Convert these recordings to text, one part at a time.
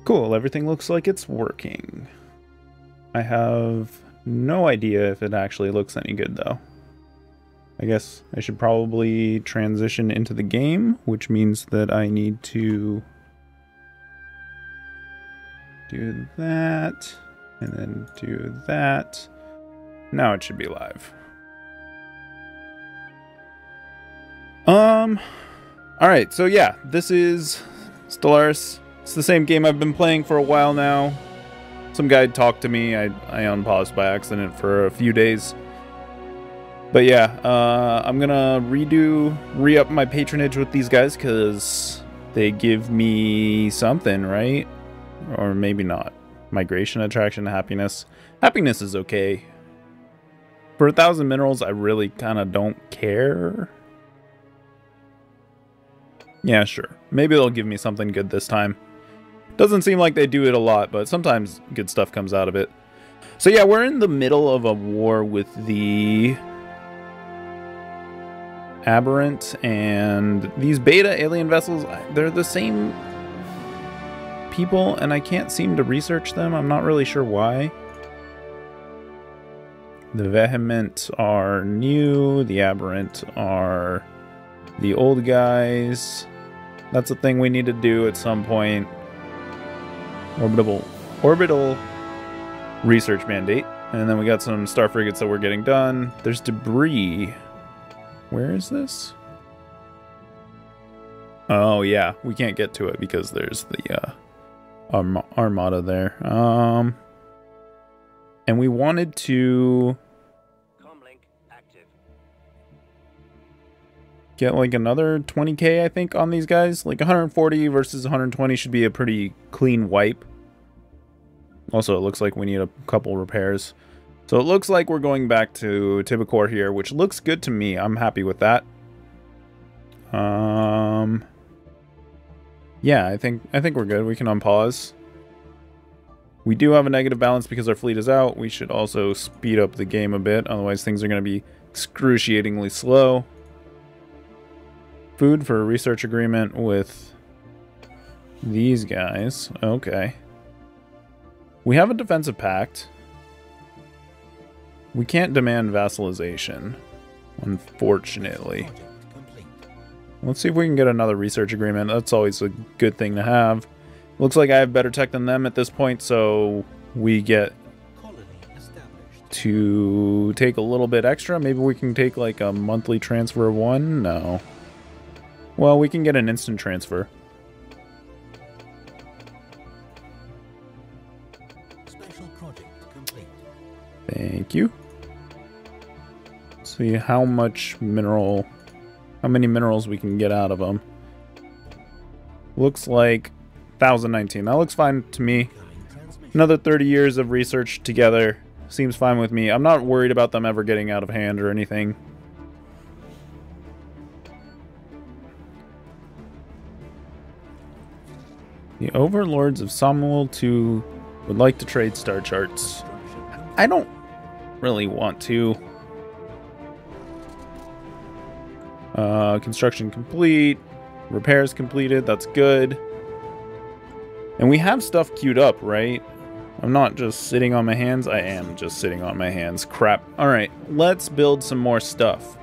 Cool, everything looks like it's working. I have no idea if it actually looks any good though. I guess I should probably transition into the game, which means that I need to do that, and then do that. Now it should be live. Alright, so yeah, this is Stellaris. It's the same game I've been playing for a while now. Some guy talked to me. I unpaused by accident for a few days. But yeah, I'm gonna re-up my patronage with these guys because they give me something, right? Or maybe not. Migration, attraction, happiness. Happiness is okay. For 1,000 minerals, I really kind of don't care. Yeah, sure. Maybe they'll give me something good this time. Doesn't seem like they do it a lot, but sometimes good stuff comes out of it. So yeah, we're in the middle of a war with the Aberrant, and these beta alien vessels, they're the same people, and I can't seem to research them. I'm not really sure why. The Vehement are new, the Aberrant are the old guys. That's a thing we need to do at some point. Orbital research mandate. And then we got some star frigates that we're getting done. There's debris. Where is this? Oh yeah, we can't get to it because there's the armada there. And we wanted to get like another 20k, I think, on these guys. Like 140 versus 120 should be a pretty clean wipe. Also, it looks like we need a couple repairs. So it looks like we're going back to Tibicor here, which looks good to me. I'm happy with that. Yeah, I think we're good. We can unpause. We do have a negative balance because our fleet is out. We should also speed up the game a bit, otherwise things are going to be excruciatingly slow. Food for a research agreement with these guys. Okay. We have a defensive pact. We can't demand vassalization, unfortunately. Let's see if we can get another research agreement. That's always a good thing to have. Looks like I have better tech than them at this point, so we get to take a little bit extra. Maybe we can take like a monthly transfer of one? No. Well, we can get an instant transfer. Special project complete. Thank you. See how many minerals we can get out of them. Looks like 1,019. That looks fine to me. Another 30 years of research together seems fine with me. I'm not worried about them ever getting out of hand or anything. The overlords of Samuel II would like to trade star charts. I don't really want to. Construction complete. Repairs completed. That's good. And we have stuff queued up, right? I'm not just sitting on my hands. I am just sitting on my hands. Crap. Alright, let's build some more stuff.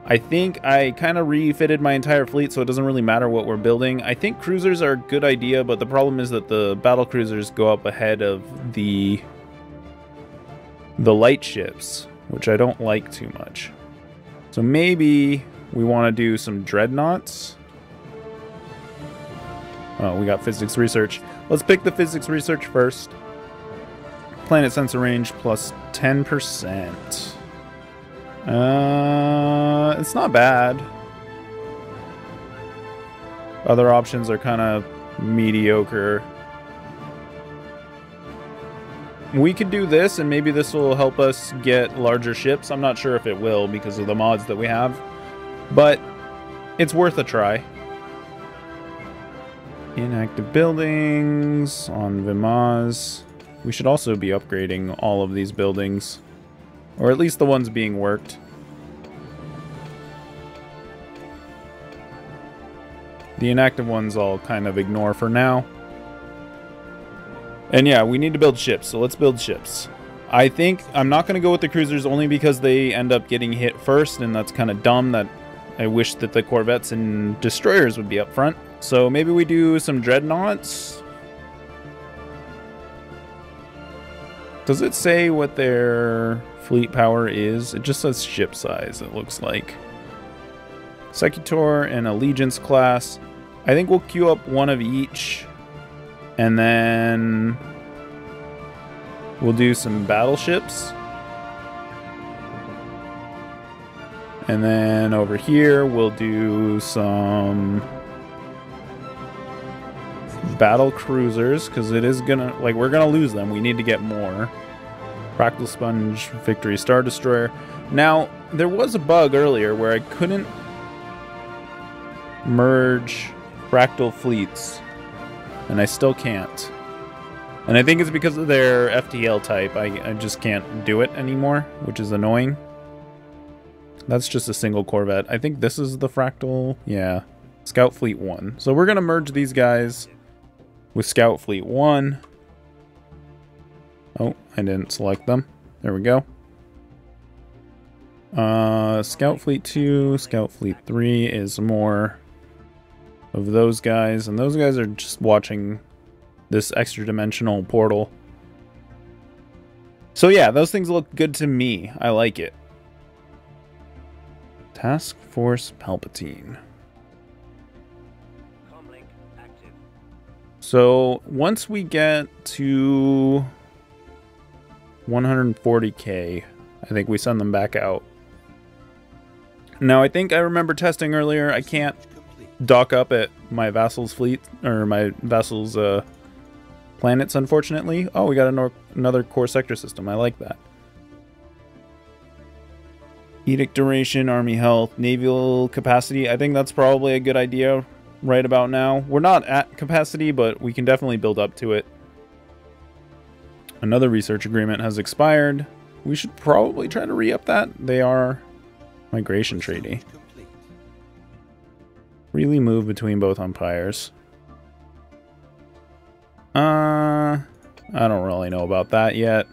I think I kind of refitted my entire fleet, so it doesn't really matter what we're building. I think cruisers are a good idea, but the problem is that the battle cruisers go up ahead of the light ships, which I don't like too much. So maybe we want to do some dreadnoughts. Oh, we got physics research. Let's pick the physics research first. Planet sensor range plus 10%. It's not bad. Other options are kind of mediocre. We could do this, and maybe this will help us get larger ships. I'm not sure if it will because of the mods that we have, but it's worth a try. Inactive buildings on Vimaz. We should also be upgrading all of these buildings, or at least the ones being worked. The inactive ones I'll kind of ignore for now. And yeah, we need to build ships, so let's build ships. I think I'm not going to go with the cruisers only because they end up getting hit first, and that's kind of dumb. That I wish that the corvettes and destroyers would be up front. So maybe we do some dreadnoughts. Does it say what their fleet power is? It just says ship size, it looks like. Secutor and Allegiance class. I think we'll queue up one of each. And then we'll do some battleships. And then over here, we'll do some battle cruisers, because it is gonna, like, we're gonna lose them. We need to get more. Fractal Sponge, Victory Star Destroyer. Now, there was a bug earlier where I couldn't merge fractal fleets, and I still can't. And I think it's because of their FTL type. I just can't do it anymore, which is annoying. That's just a single Corvette. I think this is the Fractal. Yeah. Scout Fleet 1. So we're going to merge these guys with Scout Fleet 1. Oh, I didn't select them. There we go. Scout Fleet 2, Scout Fleet 3 is more of those guys. And those guys are just watching this extra dimensional portal. So yeah, those things look good to me. I like it. Task Force Palpatine. Comlink active. So once we get to 140k, I think we send them back out. Now I think I remember testing earlier, I can't dock up at my vassal's fleet, or my vassal's planets, unfortunately. Oh, we got another core sector system. I like that. Edict duration, army health, naval capacity. I think that's probably a good idea right about now. We're not at capacity, but we can definitely build up to it. Another research agreement has expired. We should probably try to re-up that. They are migration treaty. Really move between both empires. I don't really know about that yet.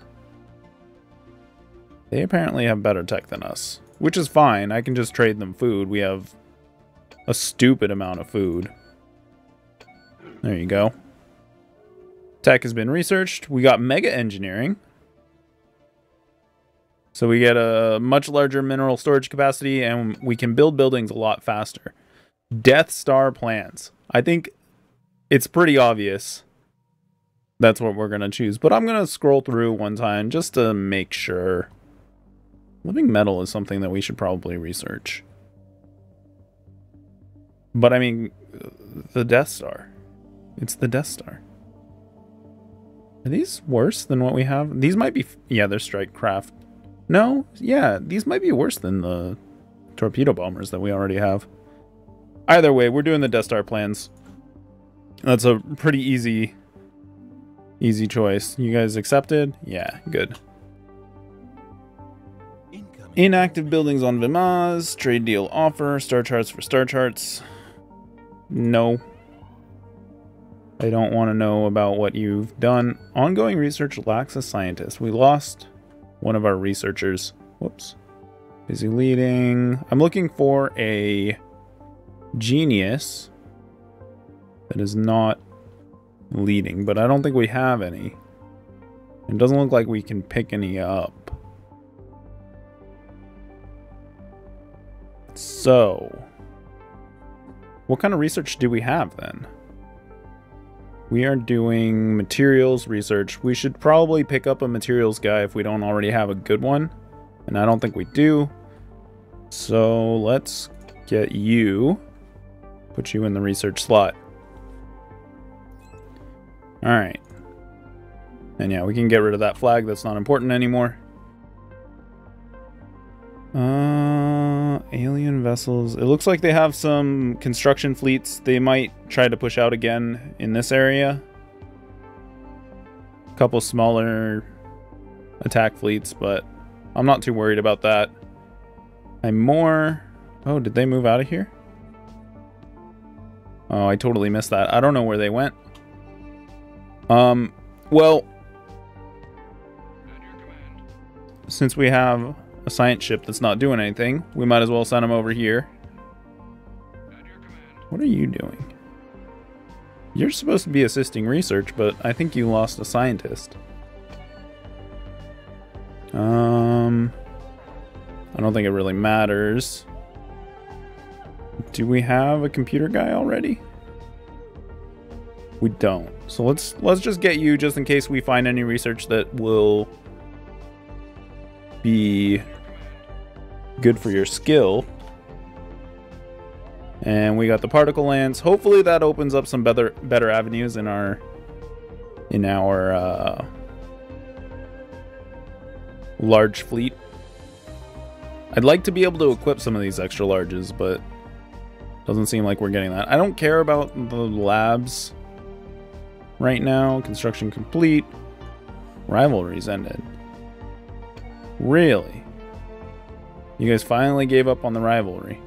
They apparently have better tech than us, which is fine. I can just trade them food. We have a stupid amount of food. There you go. Tech has been researched. We got mega engineering. So we get a much larger mineral storage capacity, and we can build buildings a lot faster. Death Star plans. I think it's pretty obvious that's what we're going to choose. But I'm going to scroll through one time just to make sure. Living metal is something that we should probably research. But I mean, the Death Star. It's the Death Star. Are these worse than what we have? These might be... Yeah, they're strike craft. No, yeah, these might be worse than the torpedo bombers that we already have. Either way, we're doing the Death Star plans. That's a pretty easy choice. You guys accepted? Yeah, good. Inactive buildings on Vimaz. Trade deal offer. Star charts for star charts. No. I don't want to know about what you've done. Ongoing research lacks a scientist. We lost one of our researchers. Whoops. Busy leading. I'm looking for a genius that is not leading, but I don't think we have any. It doesn't look like we can pick any up. So, what kind of research do we have then? We are doing materials research. We should probably pick up a materials guy if we don't already have a good one. And I don't think we do. So let's get you. Put you in the research slot. Alright. And yeah, we can get rid of that flag. That's not important anymore. Alien vessels. It looks like they have some construction fleets. They might try to push out again in this area. A couple smaller attack fleets, but I'm not too worried about that. I'm more... Oh, did they move out of here? Oh, I totally missed that. I don't know where they went. Well, since we have a science ship that's not doing anything, we might as well send them over here. What are you doing? You're supposed to be assisting research, but I think you lost a scientist. I don't think it really matters. Do we have a computer guy already? We don't. So let's just get you just in case we find any research that will be good for your skill. And we got the particle lance. Hopefully that opens up some better avenues in our large fleet. I'd like to be able to equip some of these extra larges, but doesn't seem like we're getting that. I don't care about the labs right now. Construction complete. Rivalries ended. Really? You guys finally gave up on the rivalry.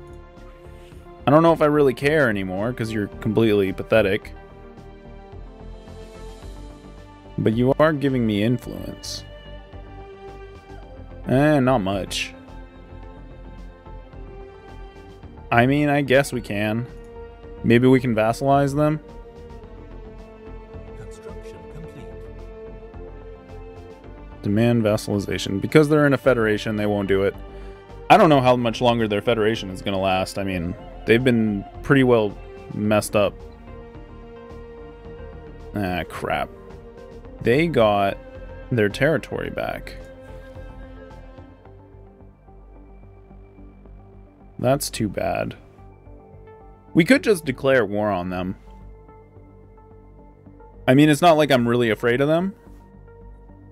I don't know if I really care anymore because you're completely pathetic. But you are giving me influence. Not much. I mean, I guess we can. Maybe we can vassalize them. Construction complete. Demand vassalization. Because they're in a federation, they won't do it. I don't know how much longer their federation is going to last. I mean, they've been pretty well messed up. Ah, crap. They got their territory back. That's too bad. We could just declare war on them. I mean, it's not like I'm really afraid of them.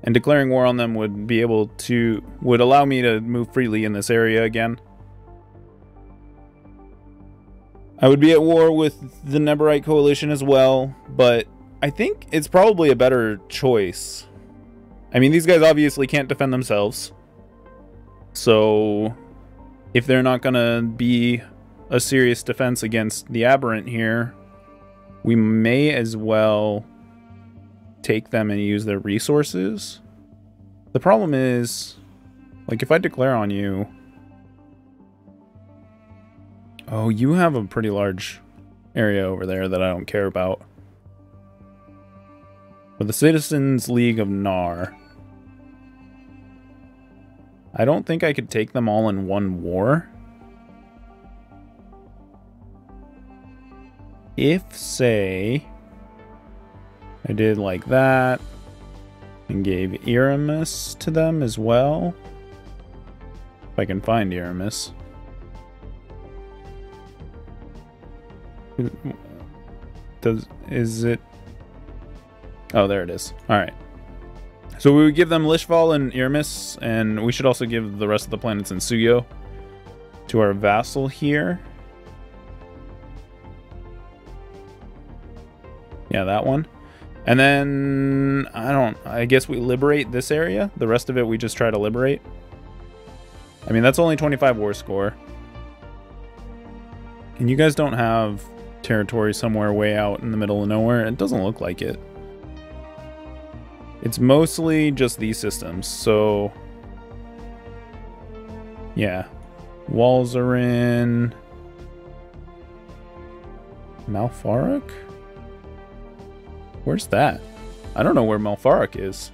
And declaring war on them would allow me to move freely in this area again. I would be at war with the Neberite coalition as well, but I think it's probably a better choice. I mean, these guys obviously can't defend themselves. So if they're not gonna be a serious defense against the Aberrant here, we may as well take them and use their resources. The problem is, like, if I declare on you... Oh, you have a pretty large area over there that I don't care about. But the Citizens League of Nar. I don't think I could take them all in one war. If, say, I did like that and gave Eramis to them as well. If I can find Eramis. Is it? Oh, there it is. All right. So we would give them Lishval and Eramis, and we should also give the rest of the planets in Suyo to our vassal here. Yeah, that one. And then, I guess we liberate this area. The rest of it we just try to liberate. I mean, that's only 25 war score. And you guys don't have territory somewhere way out in the middle of nowhere. It doesn't look like it. It's mostly just these systems, so... Yeah. Walls are in... Malfarak? Where's that? I don't know where Malfarak is.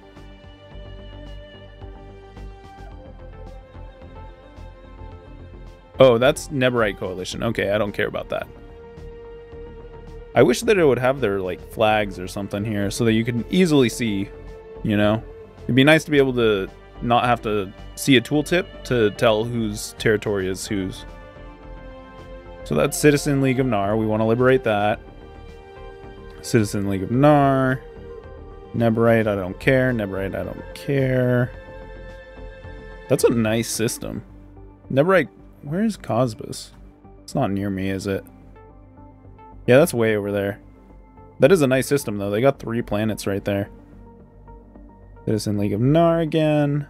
Oh, that's Neberite Coalition. Okay, I don't care about that. I wish that it would have their, like, flags or something here so that you can easily see, you know? It'd be nice to be able to not have to see a tooltip to tell whose territory is whose. So that's Citizen League of Nar. We want to liberate that. Citizen League of Nar. Neberite, I don't care. Neberite, I don't care. That's a nice system. Neberite, where is Cosbus? It's not near me, is it? Yeah, that's way over there. That is a nice system, though. They got 3 planets right there. Citizen League of Nar again.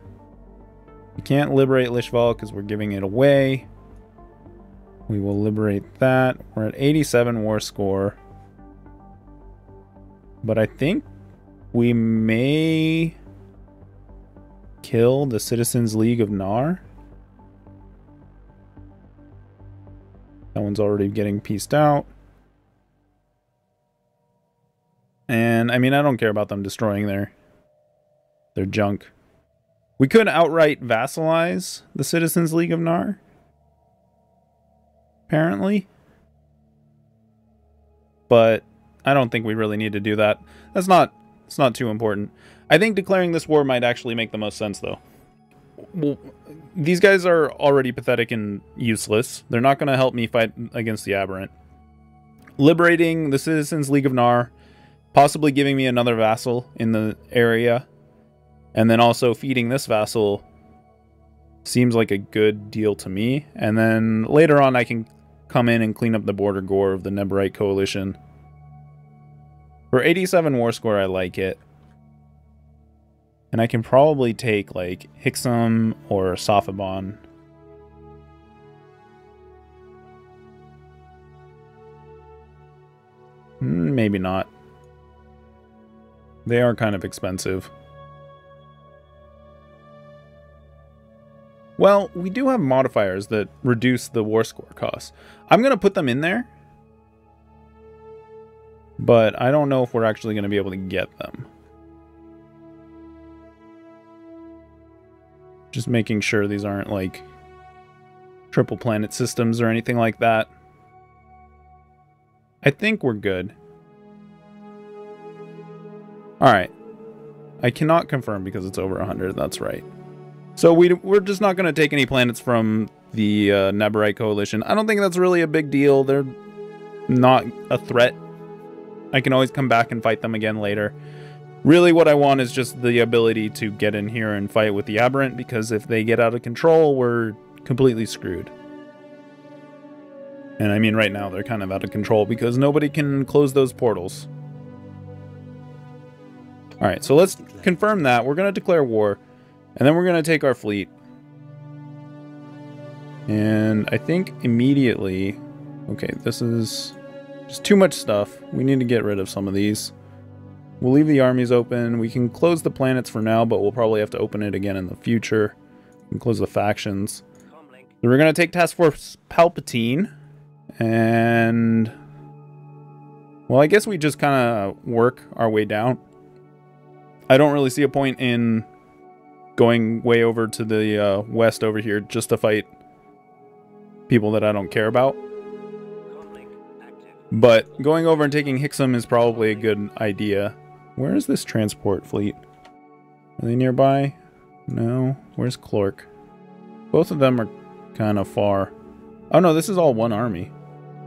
We can't liberate Lishval because we're giving it away. We will liberate that. We're at 87 war score. But I think We may kill the Citizens League of Nar. That one's already getting pieced out. And, I mean, I don't care about them destroying their junk. We could outright vassalize the Citizens League of Nar. Apparently. But I don't think we really need to do that. It's not too important. I think declaring this war might actually make the most sense, though. Well, these guys are already pathetic and useless. They're not going to help me fight against the Aberrant. Liberating the Citizens League of Nar, possibly giving me another vassal in the area, and then also feeding this vassal seems like a good deal to me. And then later on I can come in and clean up the border gore of the Neberite coalition. For 87 war score, I like it. And I can probably take, like, Hixum or Sophabon. Maybe not. They are kind of expensive. Well, we do have modifiers that reduce the war score costs. I'm going to put them in there. But I don't know if we're actually going to be able to get them. Just making sure these aren't like triple planet systems or anything like that. I think we're good. Alright. I cannot confirm because it's over 100, that's right. So we're just not going to take any planets from the Neberite coalition. I don't think that's really a big deal. They're not a threat. I can always come back and fight them again later. Really what I want is just the ability to get in here and fight with the Aberrant, because if they get out of control, we're completely screwed. And I mean, right now they're kind of out of control because nobody can close those portals. Alright, so let's confirm that. We're going to declare war, and then we're going to take our fleet. And I think immediately... Okay, this is just too much stuff. We need to get rid of some of these. We'll leave the armies open. We can close the planets for now, but we'll probably have to open it again in the future. We can close the factions. So we're going to take Task Force Palpatine. And... well, I guess we just kind of work our way down. I don't really see a point in going way over to the west over here just to fight people that I don't care about. But going over and taking Hixum is probably a good idea. Where is this transport fleet? Are they nearby? No. Where's Clork? Both of them are kind of far. Oh no, this is all one army.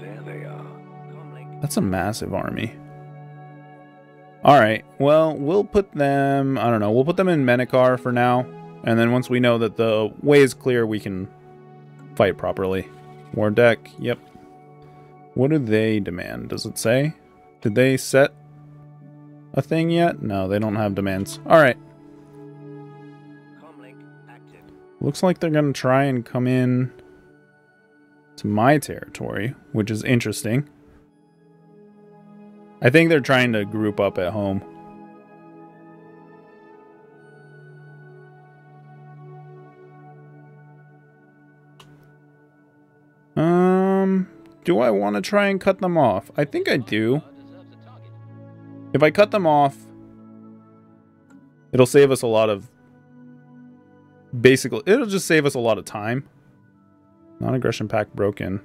There they are. That's a massive army. Alright, well, we'll put them... I don't know, we'll put them in Menakar for now. And then once we know that the way is clear, we can fight properly. War deck, yep. What do they demand? Does it say? Did they set a thing yet? No, they don't have demands. Alright. Looks like they're going to try and come in to my territory, which is interesting. I think they're trying to group up at home. Do I want to try and cut them off? I think I do. If I cut them off, it'll save us a lot of... basically, it'll just save us a lot of time. Non-aggression pact broken.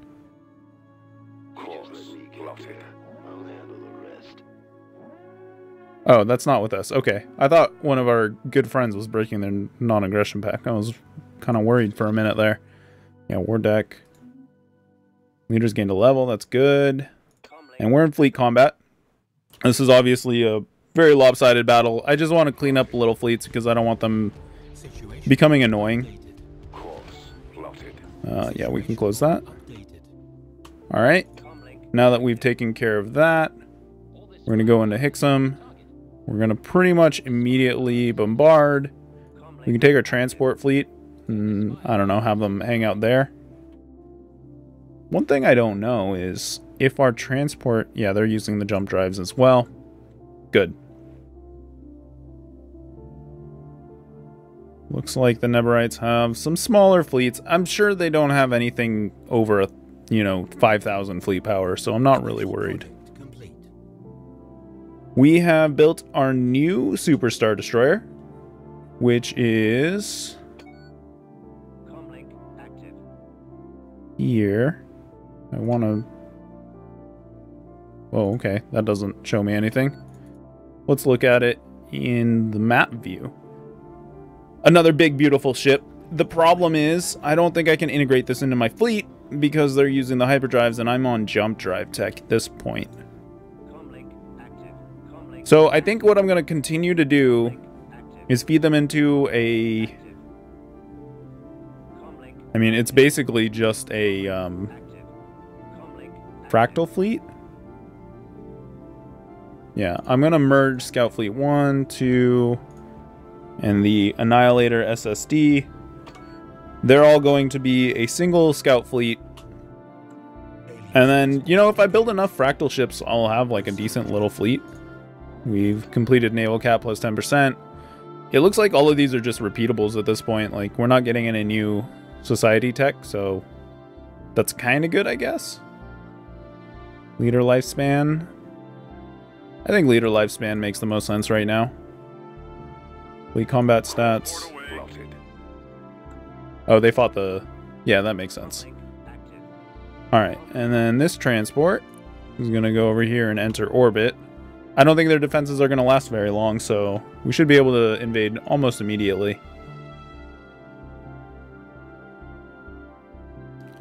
Oh, that's not with us. Okay. I thought one of our good friends was breaking their non-aggression pact. I was kind of worried for a minute there. Yeah, war deck. Leaders gained a level. That's good. And we're in fleet combat. This is obviously a very lopsided battle. I just want to clean up little fleets because I don't want them becoming annoying. Yeah, we can close that. Alright. Now that we've taken care of that, we're going to go into Hixum. We're going to pretty much immediately bombard. We can take our transport fleet and, I don't know, have them hang out there. One thing I don't know is if our transport... yeah, they're using the jump drives as well. Good. Looks like the Nebarites have some smaller fleets. I'm sure they don't have anything over, 5,000 fleet power, so I'm not really worried. We have built our new Superstar Destroyer, which is here. I want to... Oh, okay. That doesn't show me anything. Let's look at it in the map view. Another big, beautiful ship. The problem is, I don't think I can integrate this into my fleet because they're using the hyperdrives and I'm on jump drive tech at this point. So I think what I'm going to continue to do is feed them into a... I mean, it's basically just a fractal fleet. Yeah, I'm going to merge Scout Fleet 1, 2, and the Annihilator SSD. They're all going to be a single Scout Fleet. And then, if I build enough fractal ships, I'll have like a decent little fleet. We've completed Naval Cap plus 10%. It looks like all of these are just repeatables at this point. Like, we're not getting any new society tech, so that's kind of good, I guess. Leader lifespan. I think leader lifespan makes the most sense right now. Fleet combat stats. Oh, they fought the... Yeah, that makes sense. Alright, and then this transport is going to go over here and enter orbit. I don't think their defenses are going to last very long, so we should be able to invade almost immediately.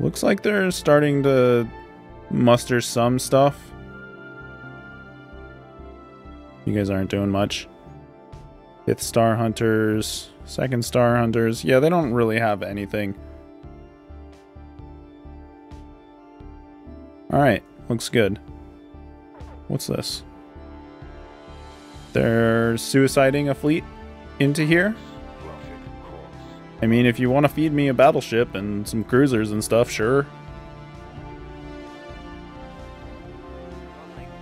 Looks like they're starting to muster some stuff. You guys aren't doing much. 5th Star Hunters, 2nd Star Hunters. Yeah, they don't really have anything. Alright, looks good. What's this? They're suiciding a fleet into here? I mean, if you want to feed me a battleship and some cruisers and stuff, sure.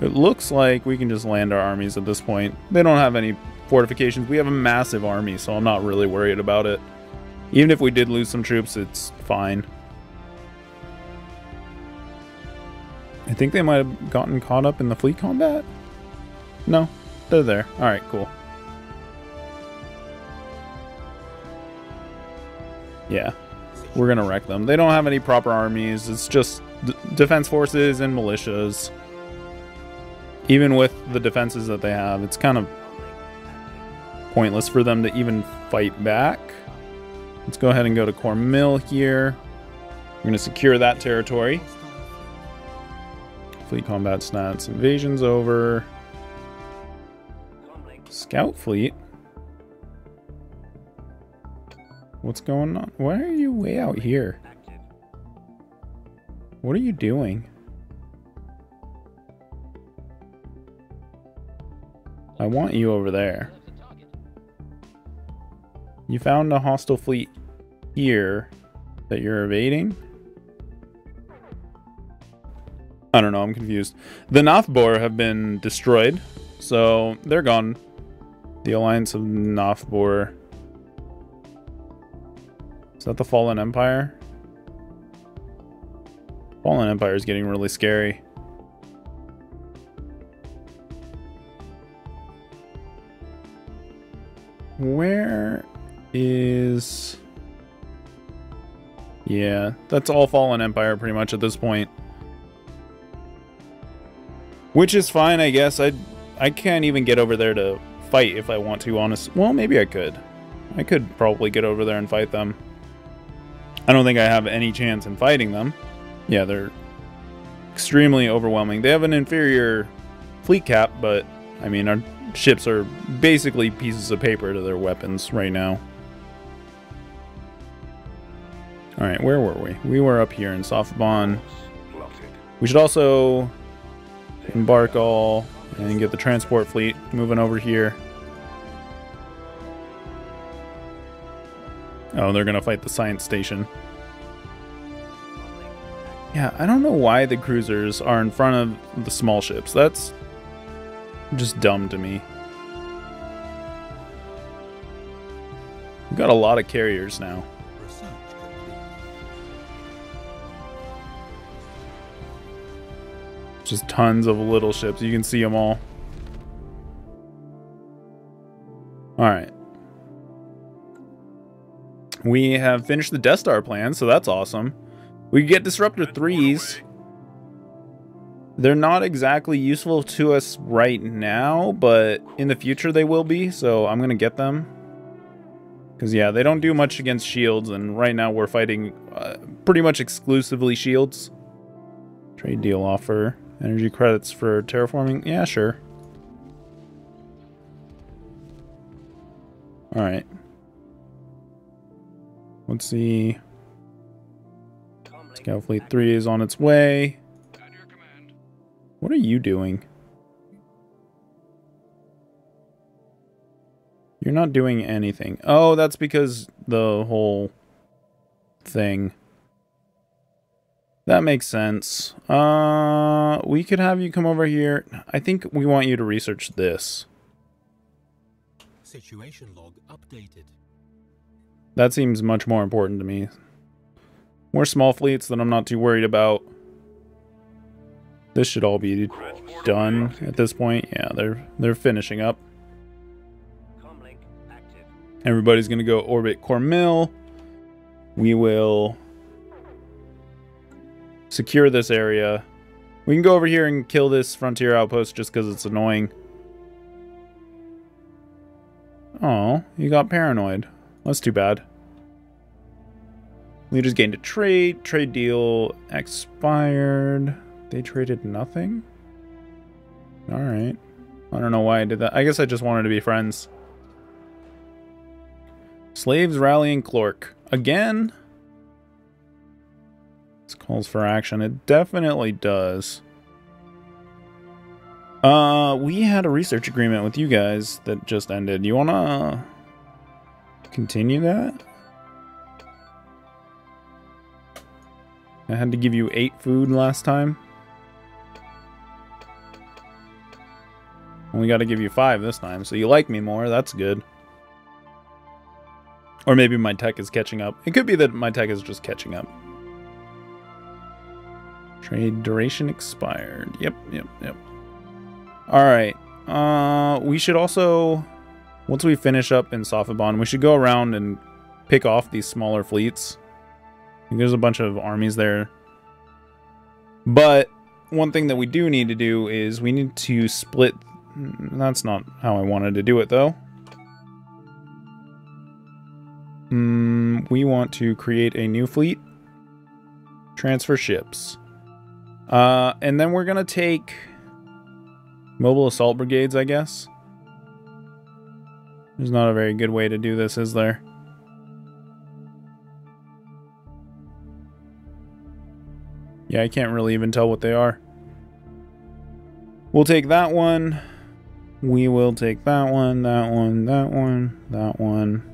It looks like we can just land our armies at this point. They don't have any fortifications. We have a massive army, so I'm not really worried about it. Even if we did lose some troops, it's fine. I think they might have gotten caught up in the fleet combat. No, they're there. Alright, cool. Yeah, we're gonna wreck them. They don't have any proper armies. It's just defense forces and militias. Even with the defenses that they have, it's kind of pointless for them to even fight back. Let's go ahead and go to Core Mill here. We're going to secure that territory. Fleet combat stats. Invasion's over. Scout fleet. What's going on? Why are you way out here? What are you doing? I want you over there. You found a hostile fleet here that you're evading? I don't know, I'm confused. The Nothbor have been destroyed, so they're gone. The Alliance of Nothbor. Is that the Fallen Empire? Fallen Empire is getting really scary. Where is... Yeah, that's all Fallen Empire pretty much at this point. Which is fine, I guess. I can't even get over there to fight if I want to, honestly. Well, maybe I could. I could probably get over there and fight them. I don't think I have any chance in fighting them. Yeah, they're extremely overwhelming. They have an inferior fleet cap, but, I mean, our ships are basically pieces of paper to their weapons right now. Alright, where were we? We were up here in Softbon. We should also embark all and get the transport fleet moving over here. Oh, they're gonna fight the science station. Yeah, I don't know why the cruisers are in front of the small ships. That's just dumb to me. got a lot of carriers now. Just tons of little ships. You can see them all. Alright. We have finished the Death Star plan, so that's awesome. We get Disruptor 3s. They're not exactly useful to us right now, but in the future they will be, so I'm going to get them. Because, yeah, they don't do much against shields, and right now we're fighting pretty much exclusively shields. Trade deal offer. Energy credits for terraforming. Yeah, sure. Alright. Let's see. Scout Fleet 3 is on its way. What are you doing? You're not doing anything. Oh, that's because the whole thing. That makes sense. We could have you come over here. I think we want you to research this. Situation log updated. That seems much more important to me. More small fleets that I'm not too worried about. This should all be done at this point. Yeah, they're finishing up. Everybody's gonna go orbit Cormil. We will secure this area. We can go over here and kill this frontier outpost just because it's annoying. Oh, you got paranoid. That's too bad. Leaders gained a trade. Trade deal expired. They traded nothing? Alright. I don't know why I did that. I guess I just wanted to be friends. Slaves rallying Clork. Again? This calls for action. It definitely does. We had a research agreement with you guys that just ended. You wanna continue that? I had to give you 8 food last time. Only got to give you 5 this time, so you like me more. That's good. Or maybe my tech is catching up. It could be that my tech is just catching up. Trade duration expired. Yep. Alright. We should also, once we finish up in Sophiban, we should go around and pick off these smaller fleets. I think there's a bunch of armies there. But one thing that we do need to do is we need to split. That's not how I wanted to do it, though. We want to create a new fleet. Transfer ships. And then we're going to take mobile assault brigades, I guess. There's not a very good way to do this, is there? Yeah, I can't really even tell what they are. We'll take that one. We will take that one, that one, that one, that one.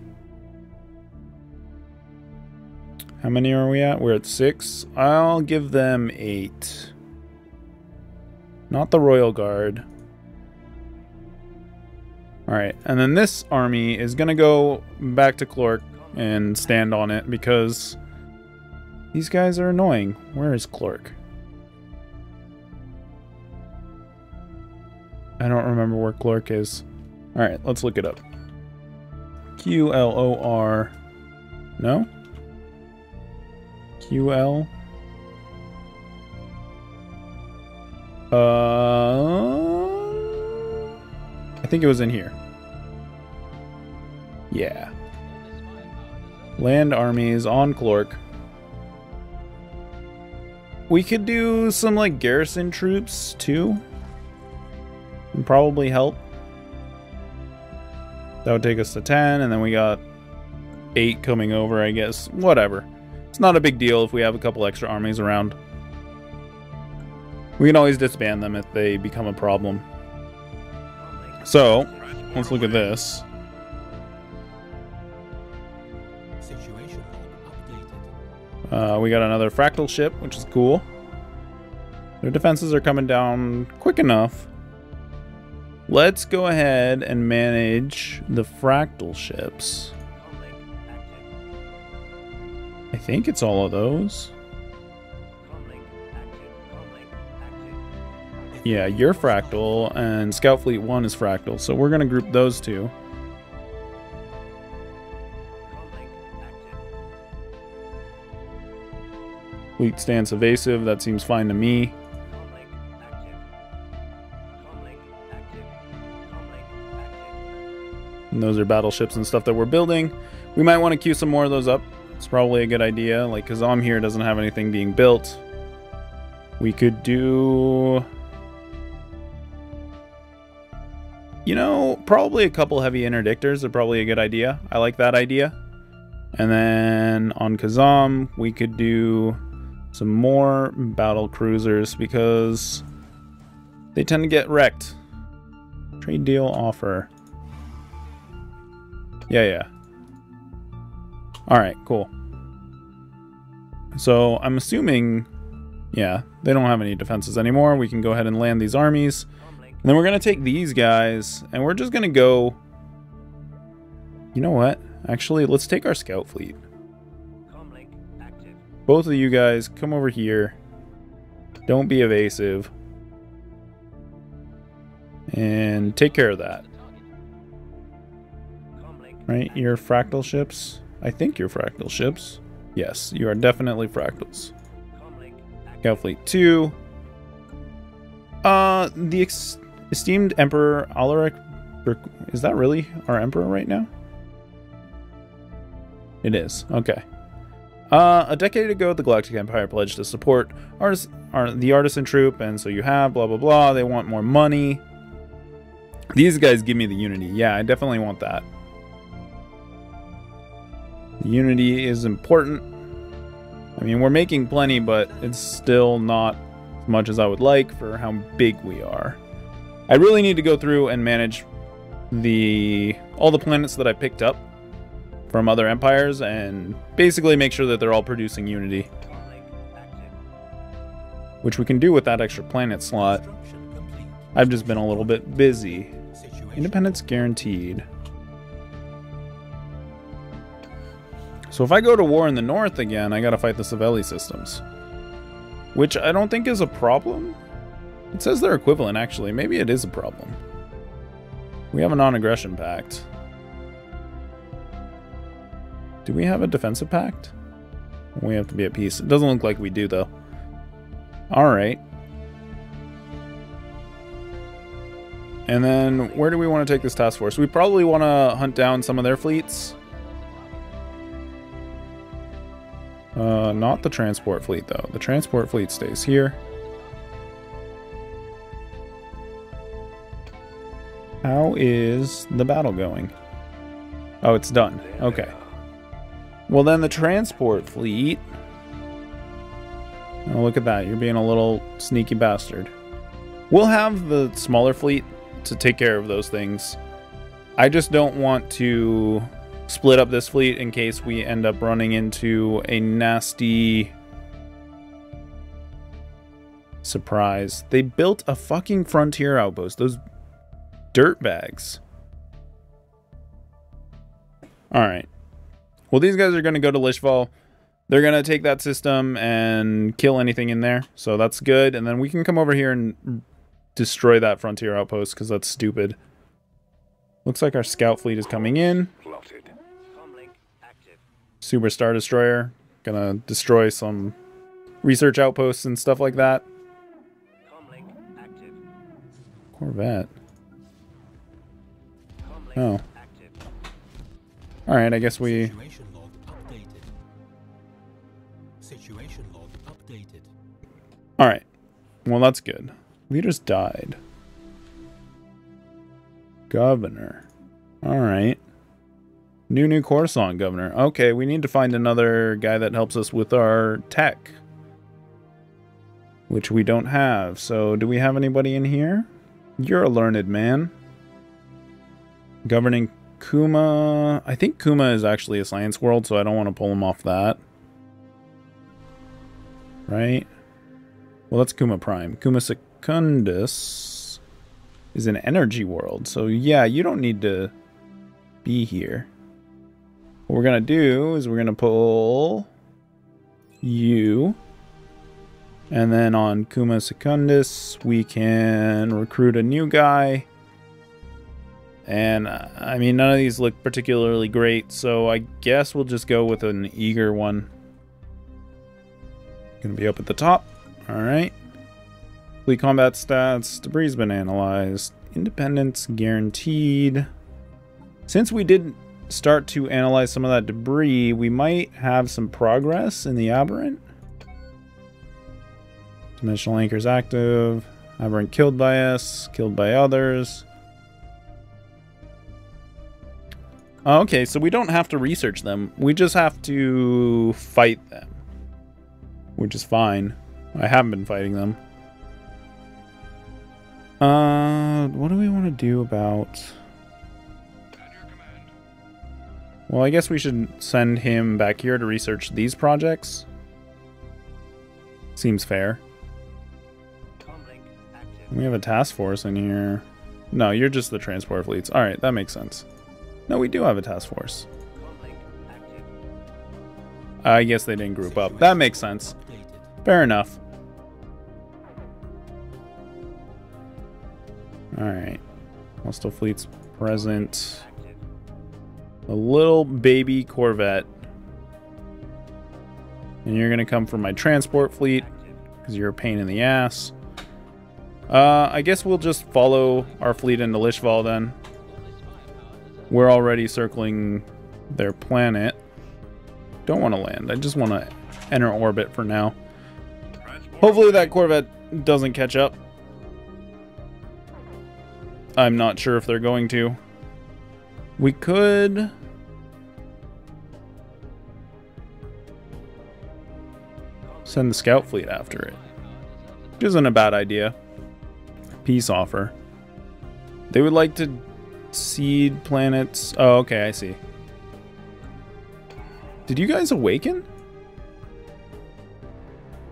How many are we at? We're at 6. I'll give them 8. Not the Royal Guard. Alright, and then this army is going to go back to Clork and stand on it because these guys are annoying. Where is Clork? I don't remember where Clork is. Alright, let's look it up. QLOR. No? QL? I think it was in here. Yeah. Land armies on Clork. We could do some, like, garrison troops, too. And probably help. That would take us to 10, and then we got 8 coming over, I guess. Whatever. It's not a big deal if we have a couple extra armies around. We can always disband them if they become a problem. So, let's look at this. We got another fractal ship, which is cool. Their defenses are coming down quick enough. Let's go ahead and manage the fractal ships. I think it's all of those. Yeah, you're fractal, and Scout Fleet 1 is fractal, so we're going to group those two. Fleet stance evasive, that seems fine to me. And those are battleships and stuff that we're building. We might want to queue some more of those up. It's probably a good idea. Like, Kazam here doesn't have anything being built. We could do... You know, probably a couple heavy interdictors are probably a good idea. I like that idea. And then on Kazam, we could do some more battle cruisers because they tend to get wrecked. Trade deal offer. Yeah. Alright, cool. So I'm assuming, yeah, they don't have any defenses anymore. We can go ahead and land these armies. And then we're going to take these guys, and we're just going to go... You know what? Actually, let's take our scout fleet. Both of you guys, come over here. Don't be evasive. And take care of that. Right? You're fractal ships? I think you're fractal ships. Yes, you are definitely fractals. Scout Fleet 2. The esteemed Emperor Alaric... Is that really our Emperor right now? It is. Okay. A decade ago, the Galactic Empire pledged to support the Artisan Troop, and so you have blah blah blah. They want more money. These guys give me the Unity. Yeah, I definitely want that. The Unity is important. I mean, we're making plenty, but it's still not as much as I would like for how big we are. I really need to go through and manage all the planets that I picked up from other empires and basically make sure that they're all producing Unity. Which we can do with that extra planet slot. I've just been a little bit busy. Independence guaranteed. So if I go to war in the north again, I gotta fight the Savelli systems. Which I don't think is a problem. It says they're equivalent, actually. Maybe it is a problem. We have a non-aggression pact. Do we have a defensive pact? We have to be at peace. It doesn't look like we do, though. Alright. And then, where do we want to take this task force? We probably want to hunt down some of their fleets. Not the transport fleet, though. The transport fleet stays here. How is the battle going? Oh, it's done. Okay. Well, then the transport fleet... Oh, look at that. You're being a little sneaky bastard. We'll have the smaller fleet to take care of those things. I just don't want to split up this fleet in case we end up running into a nasty surprise. They built a fucking frontier outpost. Those dirtbags. Alright. Well, these guys are going to go to Lishval. They're going to take that system and kill anything in there. So that's good. And then we can come over here and destroy that frontier outpost because that's stupid. Looks like our scout fleet is coming in. Super Star Destroyer. Gonna destroy some research outposts and stuff like that. Corvette. Oh. Alright, I guess we... Alright. Well, that's good. Leaders died. Governor. Alright. New Coruscant governor. Okay, we need to find another guy that helps us with our tech. Which we don't have. So, do we have anybody in here? You're a learned man. Governing Kuma. I think Kuma is actually a science world, so I don't want to pull him off that. Right? Well, that's Kuma Prime. Kuma Secundus is an energy world. So, yeah, you don't need to be here. What we're going to do is we're going to pull you. And then on Kuma Secundus, we can recruit a new guy. And, I mean, none of these look particularly great, so I guess we'll just go with an eager one. Gonna be up at the top. Alright. Fleet combat stats. Debris has been analyzed. Independence guaranteed. Since we did start to analyze some of that debris, we might have some progress in the Aberrant. Dimensional anchors active. Aberrant killed by us. Killed by others. Okay, so we don't have to research them. We just have to fight them. Which is fine. I haven't been fighting them. What do we want to do about... Well, I guess we should send him back here to research these projects. Seems fair. We have a task force in here. No, you're just the transport fleets. Alright, that makes sense. No, we do have a task force. I guess they didn't group up. That makes sense. Fair enough. Alright. Hostile fleets present. A little baby Corvette. And you're gonna come from my transport fleet, because you're a pain in the ass. I guess we'll just follow our fleet into Lishval then. We're already circling their planet. Don't want to land. I just want to enter orbit for now. Hopefully that Corvette doesn't catch up. I'm not sure if they're going to. We could... send the scout fleet after it. Which isn't a bad idea. Peace offer. They would like to seed planets. Oh, okay, I see. Did you guys awaken?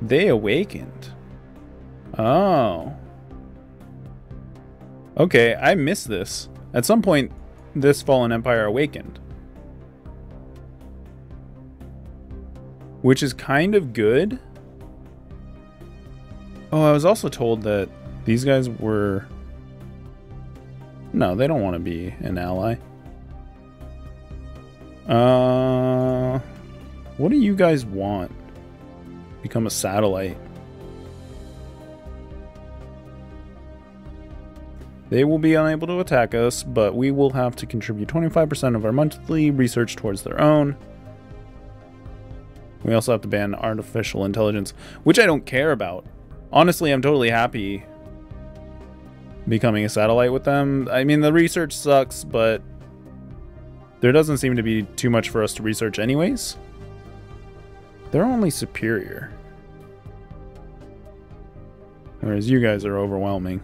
They awakened. Oh. Okay, I missed this. At some point, this fallen empire awakened. Which is kind of good. Oh, I was also told that these guys were... No, they don't want to be an ally. What do you guys want? Become a satellite. They will be unable to attack us, but we will have to contribute 25% of our monthly research towards their own. We also have to ban artificial intelligence, which I don't care about. Honestly, I'm totally happy becoming a satellite with them. I mean, the research sucks, but there doesn't seem to be too much for us to research anyways. They're only superior. Whereas you guys are overwhelming.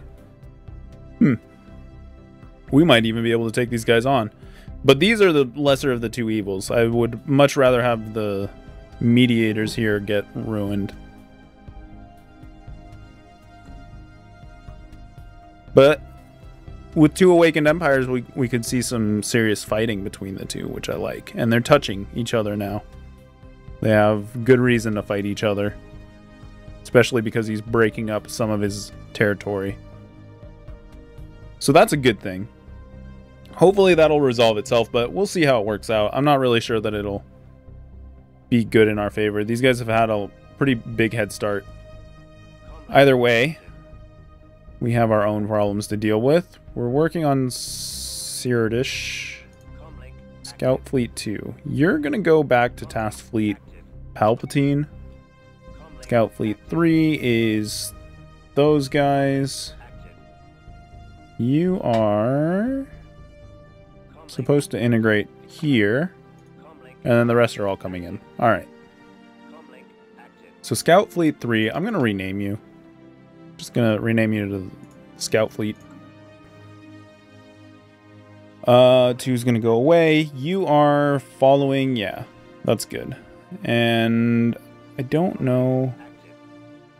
We might even be able to take these guys on. But these are the lesser of the two evils. I would much rather have the mediators here get ruined. But with two awakened empires, we could see some serious fighting between the two, which I like. And they're touching each other now. They have good reason to fight each other. Especially because he's breaking up some of his territory. So that's a good thing. Hopefully that'll resolve itself, but we'll see how it works out. I'm not really sure that it'll be good in our favor. These guys have had a pretty big head start. Either way, we have our own problems to deal with. We're working on Sirdish. Scout Fleet 2. You're going to go back to Task Fleet Palpatine. Scout Fleet 3 is those guys. You are supposed to integrate here. And then the rest are all coming in. Alright. So Scout Fleet 3, I'm going to rename you. Just going to rename you to Scout Fleet. 2's going to go away. You are following... Yeah, that's good. And I don't know...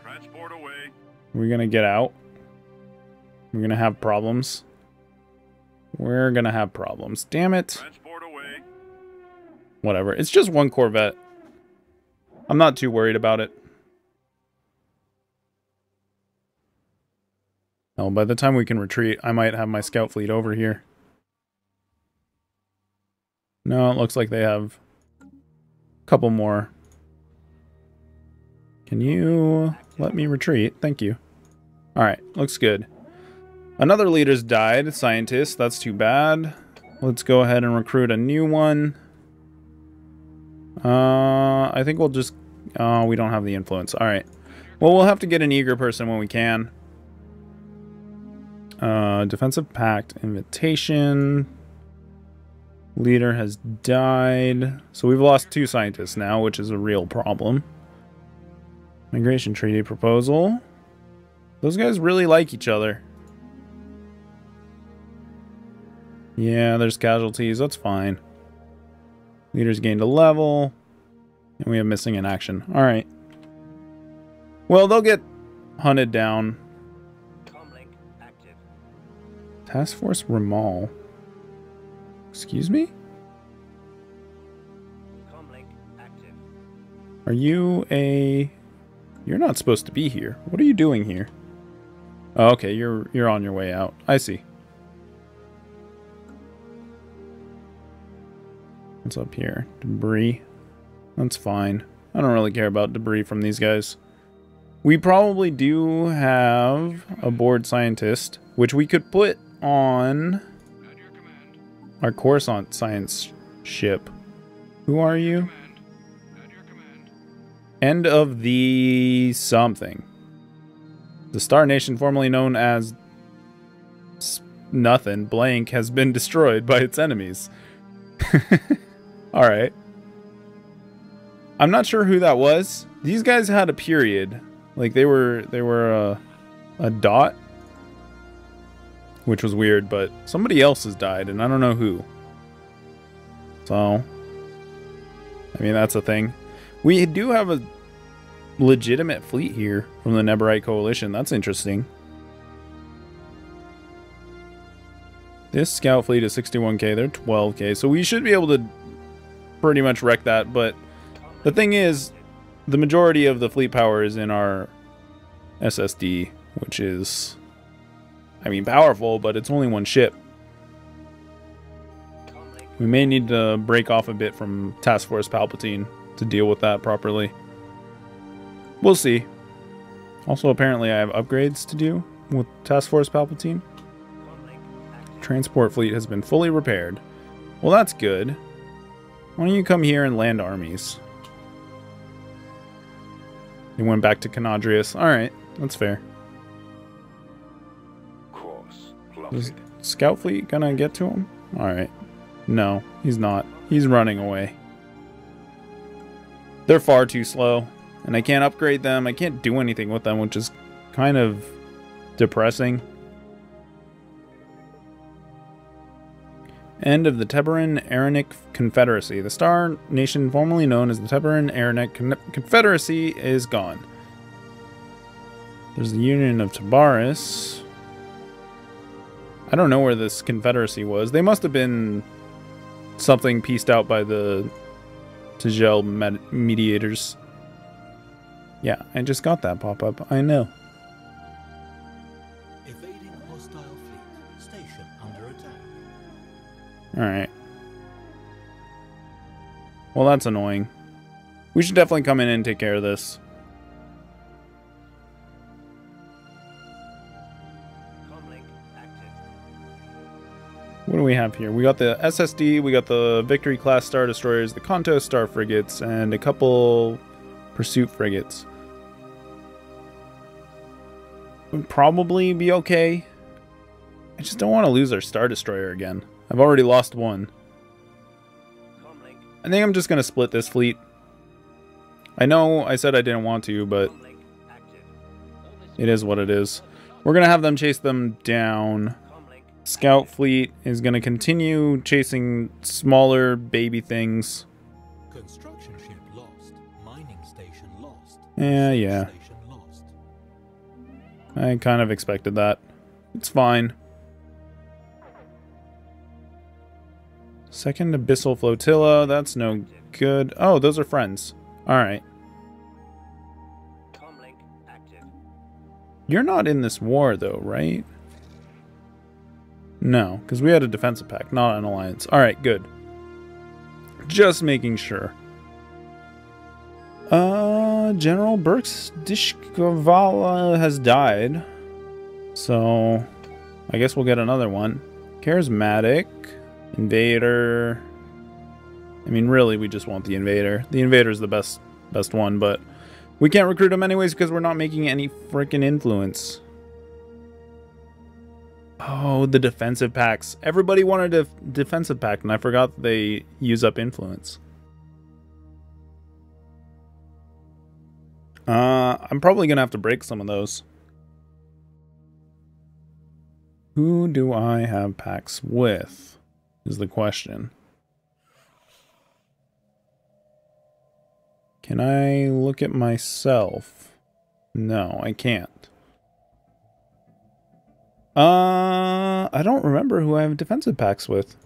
Transport away. We're going to get out. We're going to have problems. We're going to have problems. Damn it. Transport away. Whatever. It's just one Corvette. I'm not too worried about it. Hell, by the time we can retreat, I might have my scout fleet over here. No, it looks like they have a couple more. Can you let me retreat? Thank you. Alright, looks good. Another leader's died, scientist. That's too bad. Let's go ahead and recruit a new one. I think we'll just... we don't have the influence. Alright. Well, we'll have to get an eager person when we can. Defensive Pact invitation. Leader has died. So we've lost 2 scientists now, which is a real problem. Migration treaty proposal. Those guys really like each other. Yeah, there's casualties. That's fine. Leaders gained a level. And we have missing in action. Alright. Well, they'll get hunted down. Task Force Ramal. Excuse me? Are you a... You're not supposed to be here. What are you doing here? Oh, okay, you're on your way out. I see. What's up here? Debris. That's fine. I don't really care about debris from these guys. We probably do have a board scientist, which we could put on our Coruscant science ship. Who are you? End of the something. The Star Nation, formerly known as nothing, blank, has been destroyed by its enemies. Alright. I'm not sure who that was. These guys had a period. Like, they were a dot. Which was weird, but somebody else has died, and I don't know who. So, I mean, that's a thing. We do have a legitimate fleet here from the Neberite Coalition. That's interesting. This scout fleet is 61k, they're 12k, so we should be able to pretty much wreck that, but the thing is, the majority of the fleet power is in our SSD, which is, I mean, powerful, but it's only one ship. We may need to break off a bit from Task Force Palpatine to deal with that properly. We'll see. Also, apparently I have upgrades to do with Task Force Palpatine. Transport fleet has been fully repaired. Well, that's good. Why don't you come here and land armies? They went back to Canadrius. Alright, that's fair. Is Scout Fleet gonna get to him? Alright. No, he's not. He's running away. They're far too slow. And I can't upgrade them. I can't do anything with them, which is kind of depressing. End of the Teberan-Aranic Confederacy. The Star Nation, formerly known as the Teberan-Aranic Confederacy, is gone. There's the Union of Tabaris. I don't know where this Confederacy was. They must have been something pieced out by the Tagel mediators. Yeah, I just got that pop-up. I know. Evading hostile fleet. Station under attack. Alright. Well, that's annoying. We should definitely come in and take care of this. What do we have here? We got the SSD, we got the Victory class Star Destroyers, the Kanto Star Frigates, and a couple Pursuit Frigates. Would probably be okay. I just don't want to lose our Star Destroyer again. I've already lost one. I think I'm just going to split this fleet. I know I said I didn't want to, but it is what it is. We're going to have them chase them down. Scout fleet is going to continue chasing smaller baby things. Construction ship lost. Mining station lost. Yeah. Station lost. I kind of expected that. It's fine. Second Abyssal Flotilla. That's no good. Oh, those are friends. Alright. You're not in this war, though, right? No, because we had a defensive pact, not an alliance. Alright, good. Just making sure. General Burks Dishkavala has died. So, I guess we'll get another one. Charismatic. Invader. I mean, really, we just want the Invader. The Invader's the best one, but we can't recruit him anyways because we're not making any freaking influence. Oh, the defensive packs. Everybody wanted a defensive pack, and I forgot that they use up influence. I'm probably going to have to break some of those. Who do I have packs with, is the question. Can I look at myself? No, I can't. I don't remember who I have defensive packs with.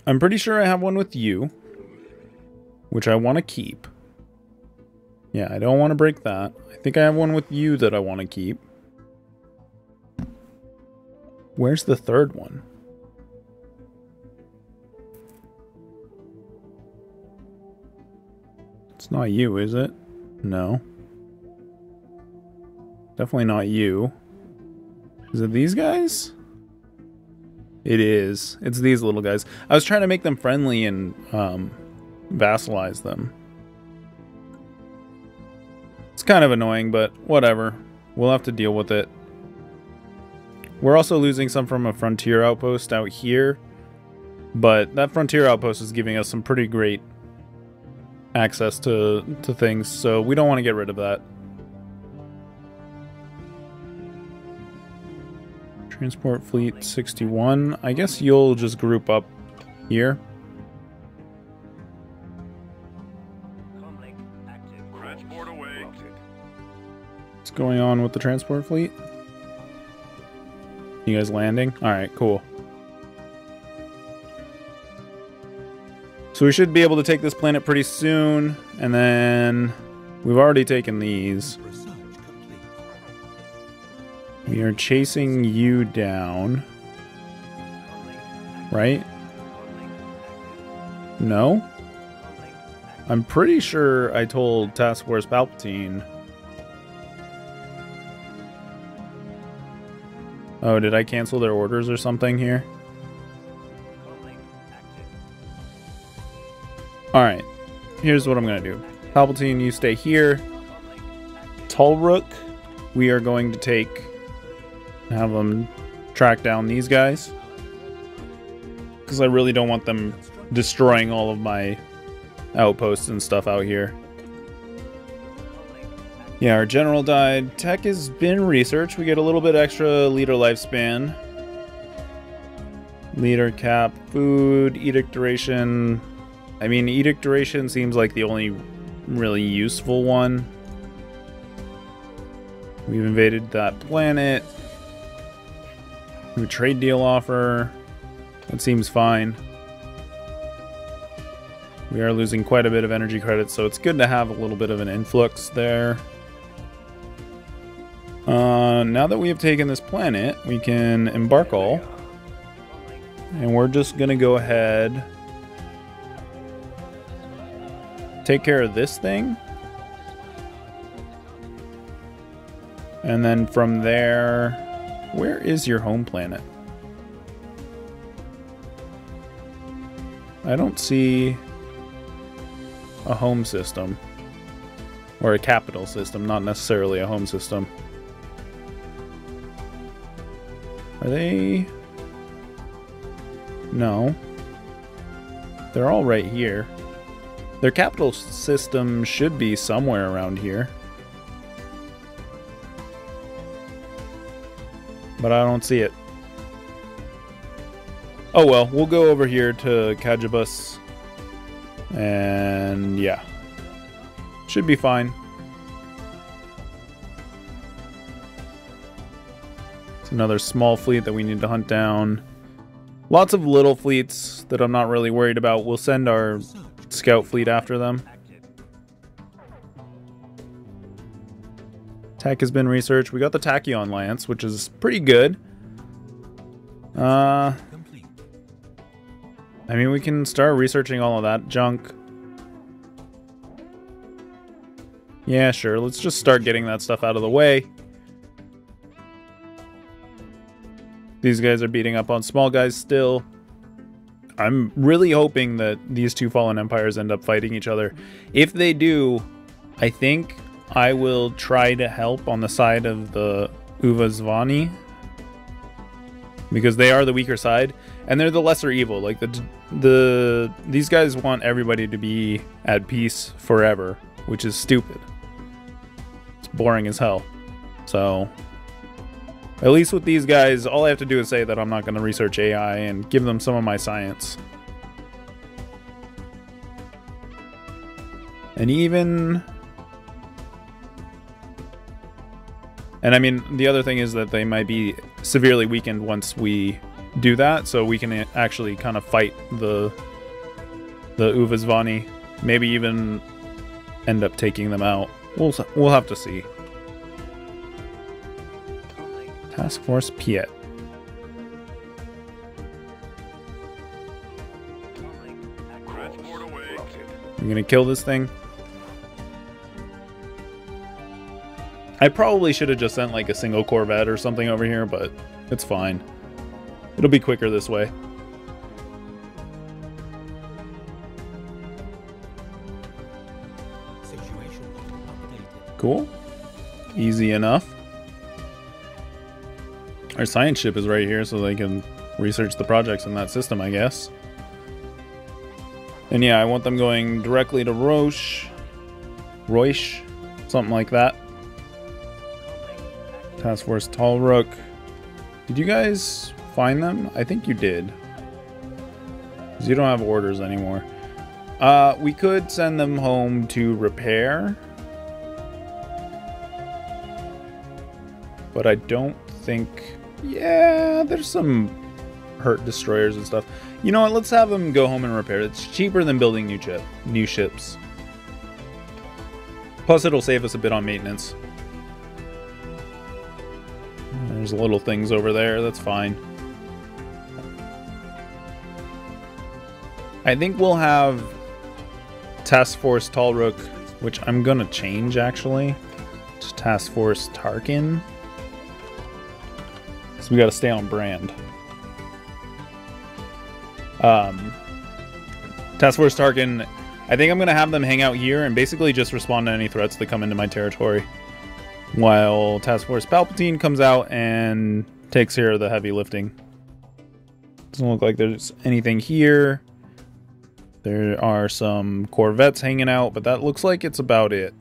I'm pretty sure I have one with you, which I want to keep. Yeah, I don't want to break that. I think I have one with you that I want to keep. Where's the third one? It's not you, is it? No. Definitely not you. Is it these guys? It is. It's these little guys. I was trying to make them friendly and vassalize them. It's kind of annoying, but whatever. We'll have to deal with it. We're also losing some from a frontier outpost out here. But that frontier outpost is giving us some pretty great access to things, so we don't want to get rid of that. Transport fleet 61. I guess you'll just group up here. Transport away. What's going on with the transport fleet? You guys landing? Alright, cool. So we should be able to take this planet pretty soon, and then we've already taken these. We are chasing you down. Right? No? I'm pretty sure I told Task Force Palpatine. Oh, did I cancel their orders or something here? Alright. Here's what I'm going to do. Palpatine, you stay here. Tulrook, we are going to take... have them track down these guys. Because I really don't want them destroying all of my outposts and stuff out here. Yeah, our general died. Tech has been researched. We get a little bit extra leader lifespan. Leader cap, food, edict duration. I mean, edict duration seems like the only really useful one. We've invaded that planet. New trade deal offer. That seems fine. We are losing quite a bit of energy credits, so it's good to have a little bit of an influx there. Now that we have taken this planet, we can embark all. And we're just gonna go ahead, take care of this thing. And then from there, where is your home planet? I don't see a home system. Or a capital system, not necessarily a home system. Are they... No. They're all right here. Their capital system should be somewhere around here. But I don't see it. Oh well, we'll go over here to Kajabus. And yeah. Should be fine. It's another small fleet that we need to hunt down. Lots of little fleets that I'm not really worried about. We'll send our scout fleet after them. Tech has been researched. We got the Tachyon Lance, which is pretty good. Complete. I mean, we can start researching all of that junk. Yeah, sure. Let's just start getting that stuff out of the way. These guys are beating up on small guys still. I'm really hoping that these two fallen empires end up fighting each other. If they do, I think I will try to help on the side of the Uvazvani, because they are the weaker side and they're the lesser evil. Like these guys want everybody to be at peace forever, which is stupid. It's boring as hell. So at least with these guys, all I have to do is say that I'm not going to research AI and give them some of my science. And I mean, the other thing is that they might be severely weakened once we do that, so we can actually kind of fight the Uvazvani. Maybe even end up taking them out. We'll have to see. Task Force Piet. Transport away. I'm gonna kill this thing. I probably should have just sent like a single Corvette or something over here, but it's fine. It'll be quicker this way. Situation updated. Cool. Easy enough. Our science ship is right here, so they can research the projects in that system, I guess. And yeah, I want them going directly to Roche, something like that. Task Force Talrook. Did you guys find them? I think you did. Because you don't have orders anymore. We could send them home to repair. But I don't think... Yeah, there's some hurt destroyers and stuff. You know what? Let's have them go home and repair. It's cheaper than building new ships. Plus, it'll save us a bit on maintenance. There's little things over there. That's fine. I think we'll have Task Force Talrook, which I'm gonna change actually to Task Force Tarkin. So we gotta stay on brand. Task Force Tarkin, I think I'm gonna have them hang out here and basically just respond to any threats that come into my territory. While Task Force Palpatine comes out and takes care of the heavy lifting. Doesn't look like there's anything here. There are some Corvettes hanging out, but that looks like it's about it.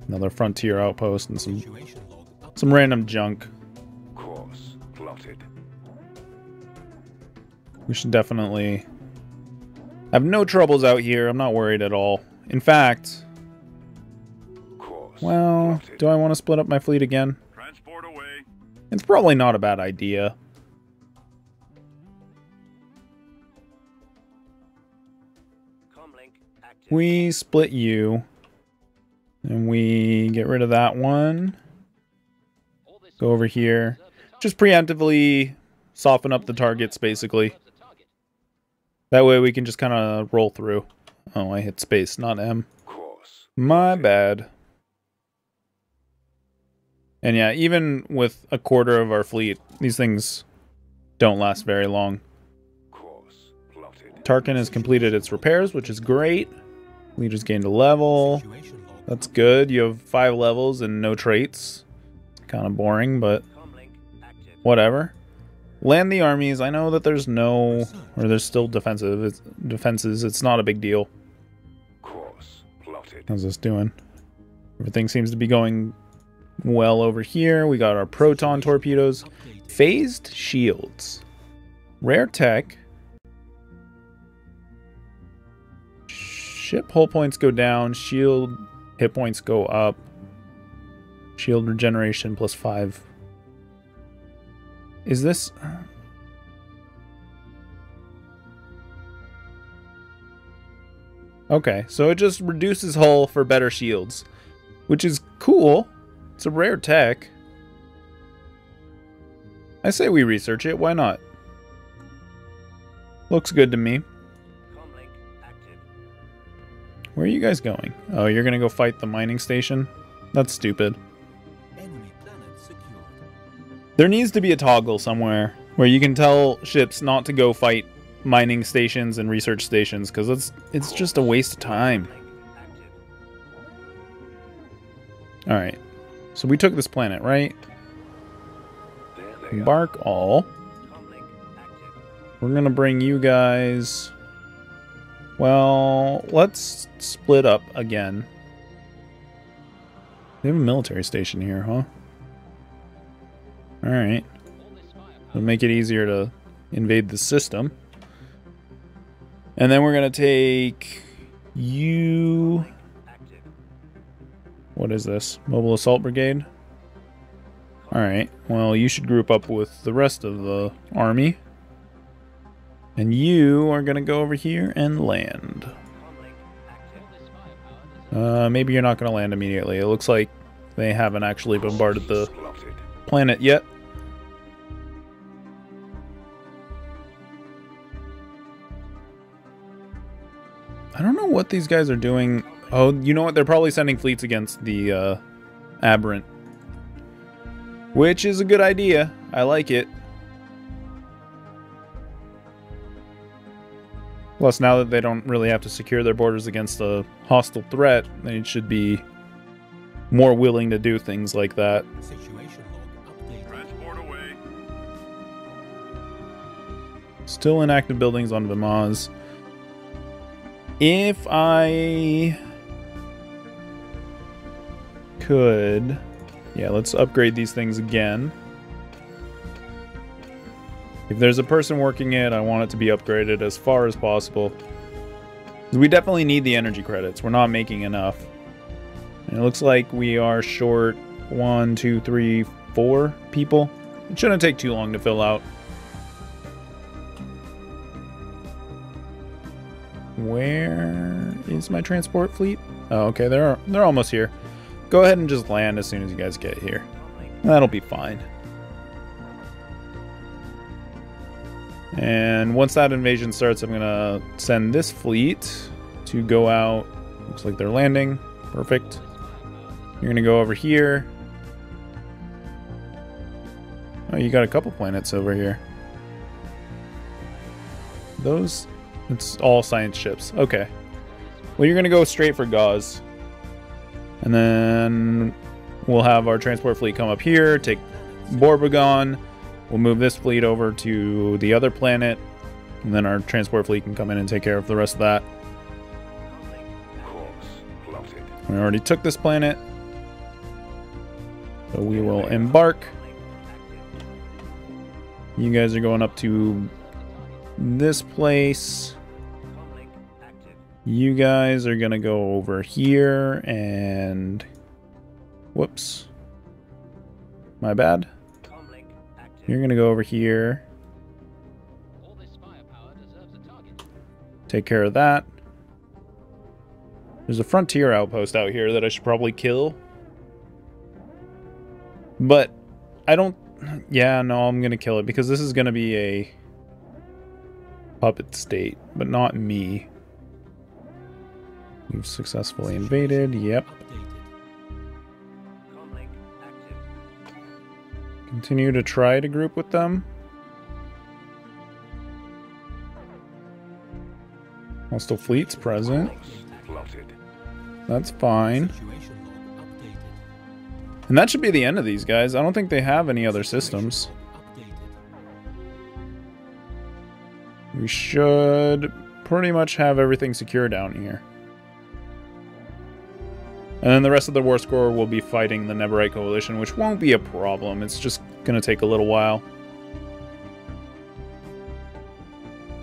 Another frontier outpost and Situation log some random junk. Course plotted. We should definitely have no troubles out here. I'm not worried at all. In fact, Course well, plotted. do I want to split up my fleet again? Transport away. It's probably not a bad idea. Comlink active. We split you. And we get rid of that one. Go over here. Just preemptively soften up the targets, basically. That way we can just kind of roll through. Oh, I hit space, not M. Course. My bad. And yeah, even with a quarter of our fleet, these things don't last very long. Course plotted. Tarkin has completed its repairs, which is great. We just gained a level. situation log That's good. You have 5 levels and no traits. Kind of boring, but Comlink active. whatever. Land the armies. I know that there's there's still defenses. It's not a big deal. Course plotted. How's this doing? Everything seems to be going well over here. We got our proton torpedoes. updated. Phased shields. Rare tech. Ship hull points go down. Shield hit points go up. Shield regeneration plus 5. Is this... Okay, so it just reduces hull for better shields, which is cool. It's a rare tech. I say we research it. Why not? Looks good to me. Comlink active. Where are you guys going? Oh, you're gonna go fight the mining station? That's stupid. Enemy planet secured. There needs to be a toggle somewhere where you can tell ships not to go fight mining stations and research stations, because it's just a waste of time. Active. Alright. So we took this planet, right? There they are. Embark all. Comlink active. We're gonna bring you guys... Well, let's split up again. They have a military station here, huh? Alright. It'll make it easier to invade the system. And then we're gonna take you... Active. What is this? Mobile Assault Brigade? Alright, well, you should group up with the rest of the army. And you are gonna go over here and land. Comlink active. Maybe you're not gonna land immediately. It looks like they haven't actually bombarded the Plotted. planet yet. I don't know what these guys are doing. Oh, you know what? They're probably sending fleets against the Aberrant. Which is a good idea. I like it. Plus, now that they don't really have to secure their borders against a hostile threat, they should be more willing to do things like that. Situation log updated. Transport away. Still inactive buildings on Vimaz. If I could... Yeah, let's upgrade these things again. If there's a person working it, I want it to be upgraded as far as possible. We definitely need the energy credits. We're not making enough. And it looks like we are short 1, 2, 3, 4 people. It shouldn't take too long to fill out. Where is my transport fleet? Oh, okay, they're almost here. Go ahead and just land as soon as you guys get here. That'll be fine. And once that invasion starts, I'm gonna send this fleet to go out. Looks like they're landing. Perfect. You're gonna go over here. Oh, you got a couple planets over here. Those... It's all science ships. Okay. Well, you're gonna go straight for Gauze. And then we'll have our transport fleet come up here, take Borbagon. We'll move this fleet over to the other planet. And then our transport fleet can come in and take care of the rest of that. Course plotted. We already took this planet. So we will embark. You guys are going up to this place. You guys are gonna go over here and... Whoops. My bad. You're gonna go over here. Take care of that. There's a frontier outpost out here that I should probably kill. But I don't... Yeah, no, I'm gonna kill it because this is gonna be a puppet state, but not me. We've successfully invaded. Yep. Continue to try to group with them. Hostile fleets present. That's fine. And that should be the end of these guys. I don't think they have any other systems. We should pretty much have everything secure down here. And then the rest of the war score will be fighting the Neverite Coalition, which won't be a problem. It's just going to take a little while.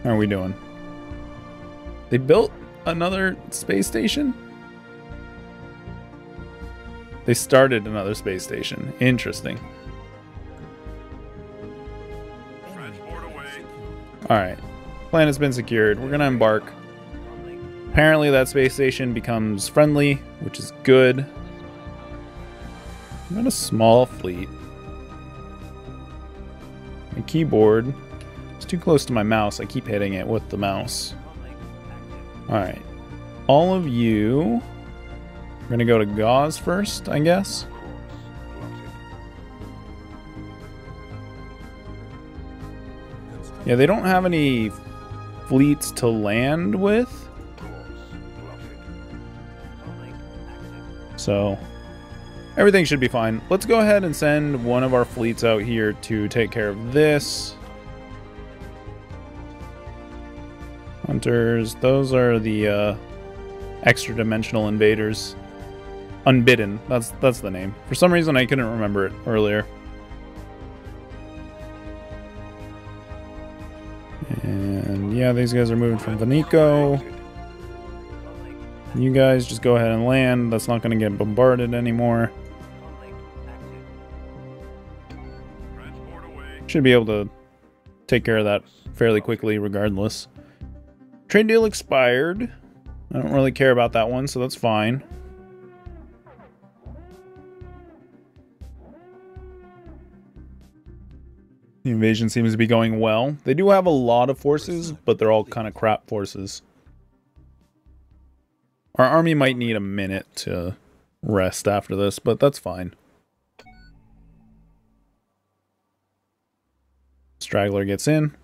How are we doing? They built another space station? They started another space station. Interesting. Alright. Planet's been secured. We're going to embark. apparently that space station becomes friendly, which is good. I'm not a small fleet. My keyboard is too close to my mouse. I keep hitting it with the mouse. Alright. All of you... We're gonna go to Gauze first, I guess. Yeah, they don't have any fleets to land with. So, everything should be fine. Let's go ahead and send one of our fleets out here to take care of this. Hunters, those are the extra-dimensional invaders. Unbidden, that's the name. For some reason I couldn't remember it earlier. And yeah, these guys are moving from Vanico. You guys just go ahead and land. That's not going to get bombarded anymore. Should be able to take care of that fairly quickly regardless. Trade deal expired. I don't really care about that one, so that's fine. The invasion seems to be going well. They do have a lot of forces, but they're all kind of crap forces. Our army might need a minute to rest after this, but that's fine. Straggler gets in.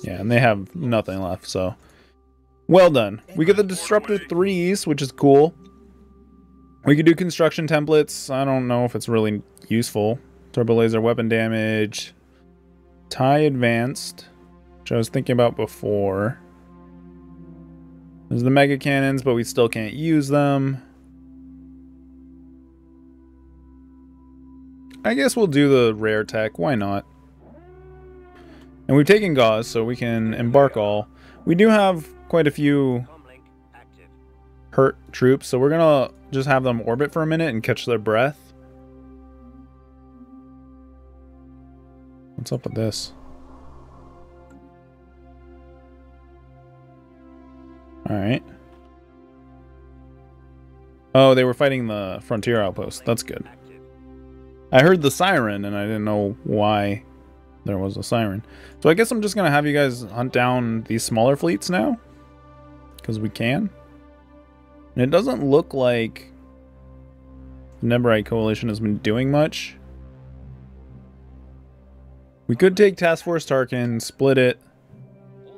Yeah, and they have nothing left, so... Well done. We get the Disruptor 3s, which is cool. We could do construction templates. I don't know if it's really useful. Turbo laser weapon damage. TIE advanced, which I was thinking about before. There's the mega cannons, but we still can't use them. I guess we'll do the rare tech. Why not? And we've taken Gauze, so we can embark all. We do have quite a few hurt troops, so we're gonna just have them orbit for a minute and catch their breath. What's up with this? Alright. Oh, they were fighting the frontier outpost. That's good. I heard the siren and I didn't know why there was a siren. So I guess I'm just gonna have you guys hunt down these smaller fleets now, because we can. And it doesn't look like the Neburite Coalition has been doing much. We could take Task Force Tarkin, split it,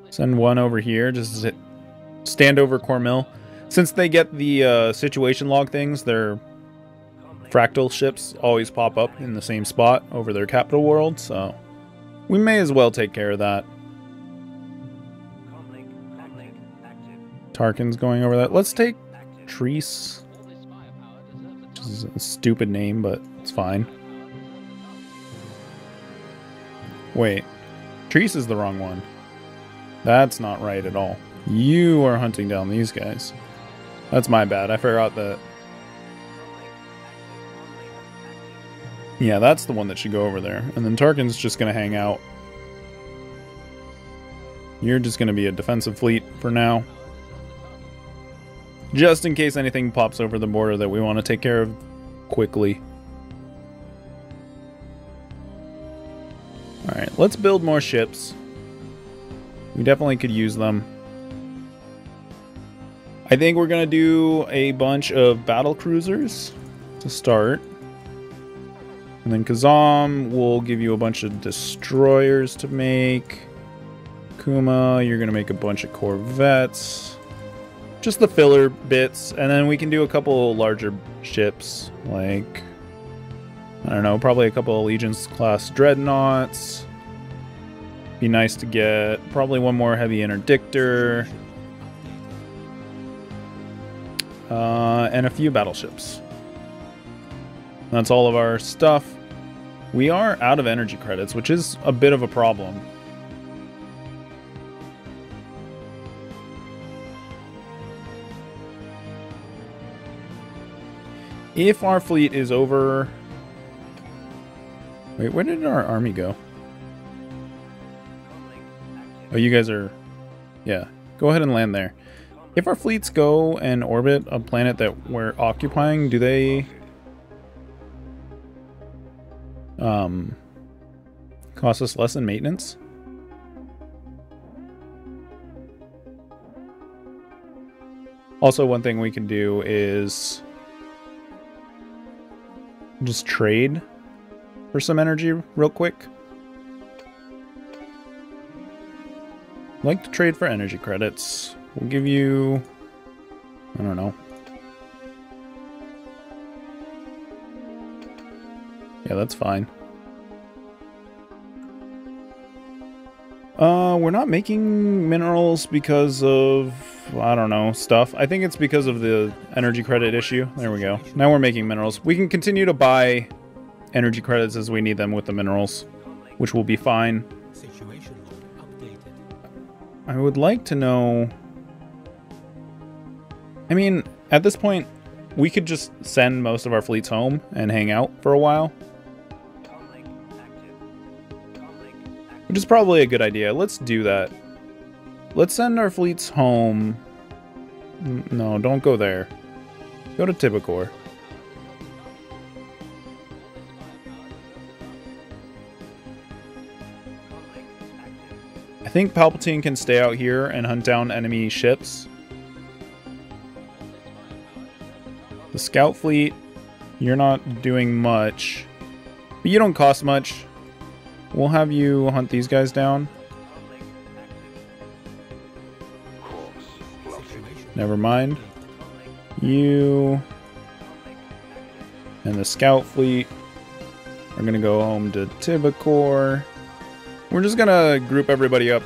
send one over here, just stand over Cormil. Since they get the situation log things, their fractal ships always pop up in the same spot over their capital world, so we may as well take care of that. Tarkin's going over that. Let's take Treese, which is a stupid name, but it's fine. Wait, Treese is the wrong one. That's not right at all. You are hunting down these guys. That's my bad. I forgot that. Yeah, that's the one that should go over there. And then Tarkin's just going to hang out. You're just going to be a defensive fleet for now. Just in case anything pops over the border that we want to take care of quickly. Alright, let's build more ships. We definitely could use them. I think we're going to do a bunch of battle cruisers to start. And then Kazam will give you a bunch of destroyers to make. Kuma, you're going to make a bunch of corvettes. Just the filler bits, and then we can do a couple larger ships, like, I don't know, probably a couple Allegiance class dreadnoughts. Be nice to get probably one more heavy interdictor. And a few battleships. That's all of our stuff. We are out of energy credits, which is a bit of a problem. If our fleet is over... Wait, where did our army go? Oh, you guys are... Yeah, go ahead and land there. If our fleets go and orbit a planet that we're occupying, do they... cost us less in maintenance? Also, one thing we can do is just trade for some energy real quick. I'd like to trade for energy credits. We'll give you... I don't know. Yeah, that's fine. We're not making minerals because of, I don't know, stuff. I think it's because of the energy credit issue. There we go. Now we're making minerals. We can continue to buy energy credits as we need them with the minerals, which will be fine. Situation log updated. I would like to know... I mean, at this point, we could just send most of our fleets home and hang out for a while. Which is probably a good idea. Let's do that. Let's send our fleets home. No, don't go there. Go to Tibicor. I think Palpatine can stay out here and hunt down enemy ships. The scout fleet, you're not doing much. But you don't cost much. We'll have you hunt these guys down. Never mind. You and the scout fleet are going to go home to Tibicor. We're just going to group everybody up.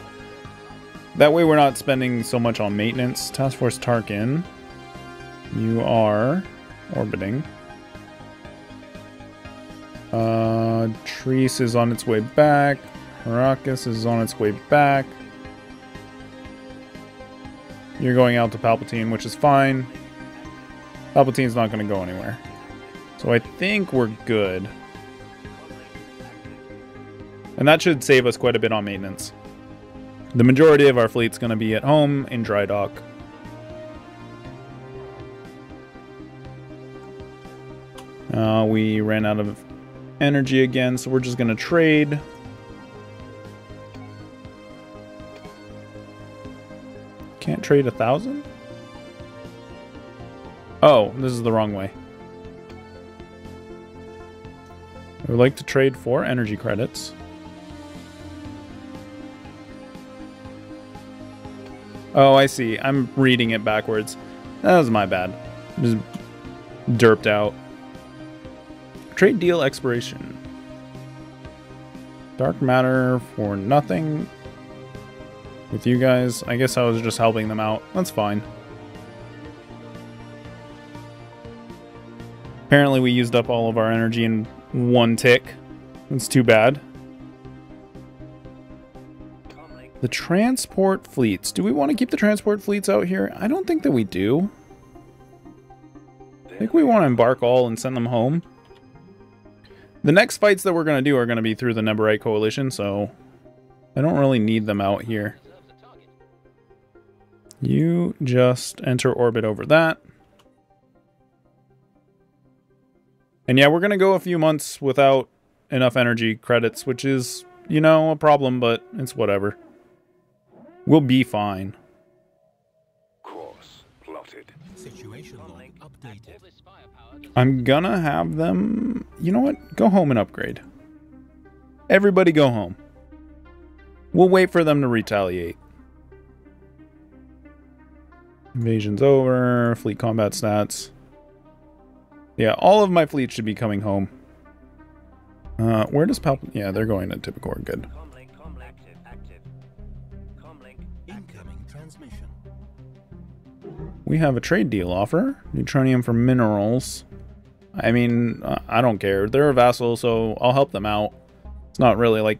That way we're not spending so much on maintenance. Task Force Tarkin, you are orbiting. Treese is on its way back. Arrakis is on its way back. You're going out to Palpatine, which is fine. Palpatine's not going to go anywhere. So I think we're good. And that should save us quite a bit on maintenance. The majority of our fleet's going to be at home in dry dock. We ran out of energy again, so we're just going to trade. Can't trade 1,000? Oh, this is the wrong way. I would like to trade for energy credits. Oh, I see. I'm reading it backwards. That was my bad. Just derped out. Trade deal expiration. Dark matter for nothing. With you guys, I guess I was just helping them out. That's fine. Apparently we used up all of our energy in one tick. That's too bad. The transport fleets. Do we want to keep the transport fleets out here? I don't think that we do. I think we want to embark all and send them home. The next fights that we're going to do are going to be through the Neburite Coalition, so I don't really need them out here. You just enter orbit over that. And yeah, we're going to go a few months without enough energy credits, which is, you know, a problem, but it's whatever. We'll be fine. Course plotted. Situation log updated. I'm gonna have them... You know what? Go home and upgrade. Everybody go home. We'll wait for them to retaliate. Invasion's over. Fleet combat stats. Yeah, all of my fleet should be coming home. Where does Palpatine... Yeah, they're going to Tibicor. Good. Incoming transmission. We have a trade deal offer. Neutronium for minerals. I mean, I don't care. They're a vassal, so I'll help them out. It's not really like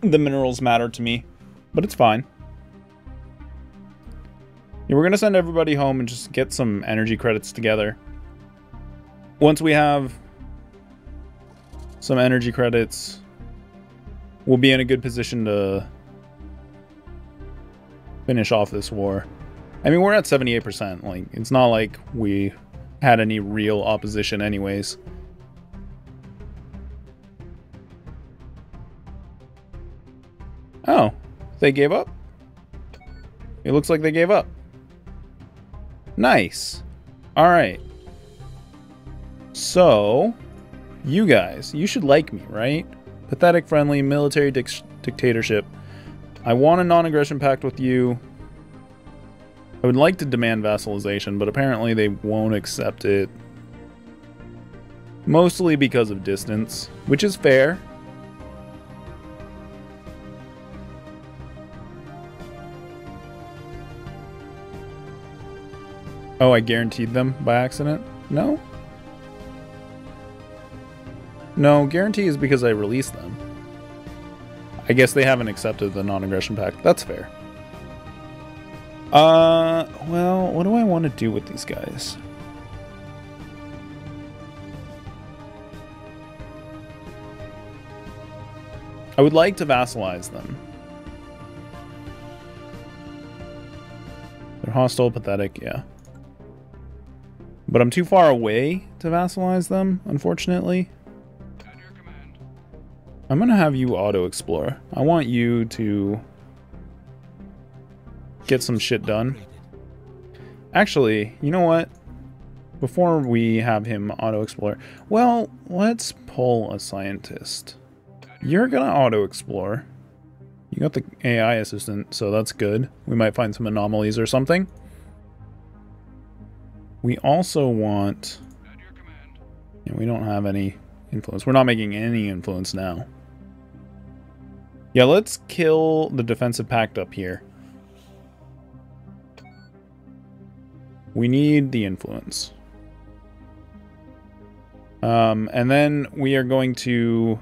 the minerals matter to me, but it's fine. Yeah, we're going to send everybody home and just get some energy credits together. Once we have some energy credits, we'll be in a good position to finish off this war. I mean, we're at 78%. Like, it's not like we had any real opposition anyways. Oh, they gave up? It looks like they gave up. Nice. Alright. So, you guys, you should like me, right? Pathetic, friendly, military dictatorship. I want a non-aggression pact with you. I would like to demand vassalization, but apparently they won't accept it. Mostly because of distance, which is fair. Oh, I guaranteed them by accident? No? No, guarantee is because I released them. I guess they haven't accepted the non-aggression pact. That's fair. Well, what do I want to do with these guys? I would like to vassalize them. They're hostile, pathetic, yeah. But I'm too far away to vassalize them, unfortunately. I'm gonna have you auto-explore. I want you to get some shit done. Actually, you know what? Before we have him auto-explore, well, let's pull a scientist. You're gonna auto-explore. You got the AI assistant, so that's good. We might find some anomalies or something. We also want... Yeah, we don't have any influence. We're not making any influence now. Yeah, let's kill the defensive pact up here. We need the influence. And then we are going to...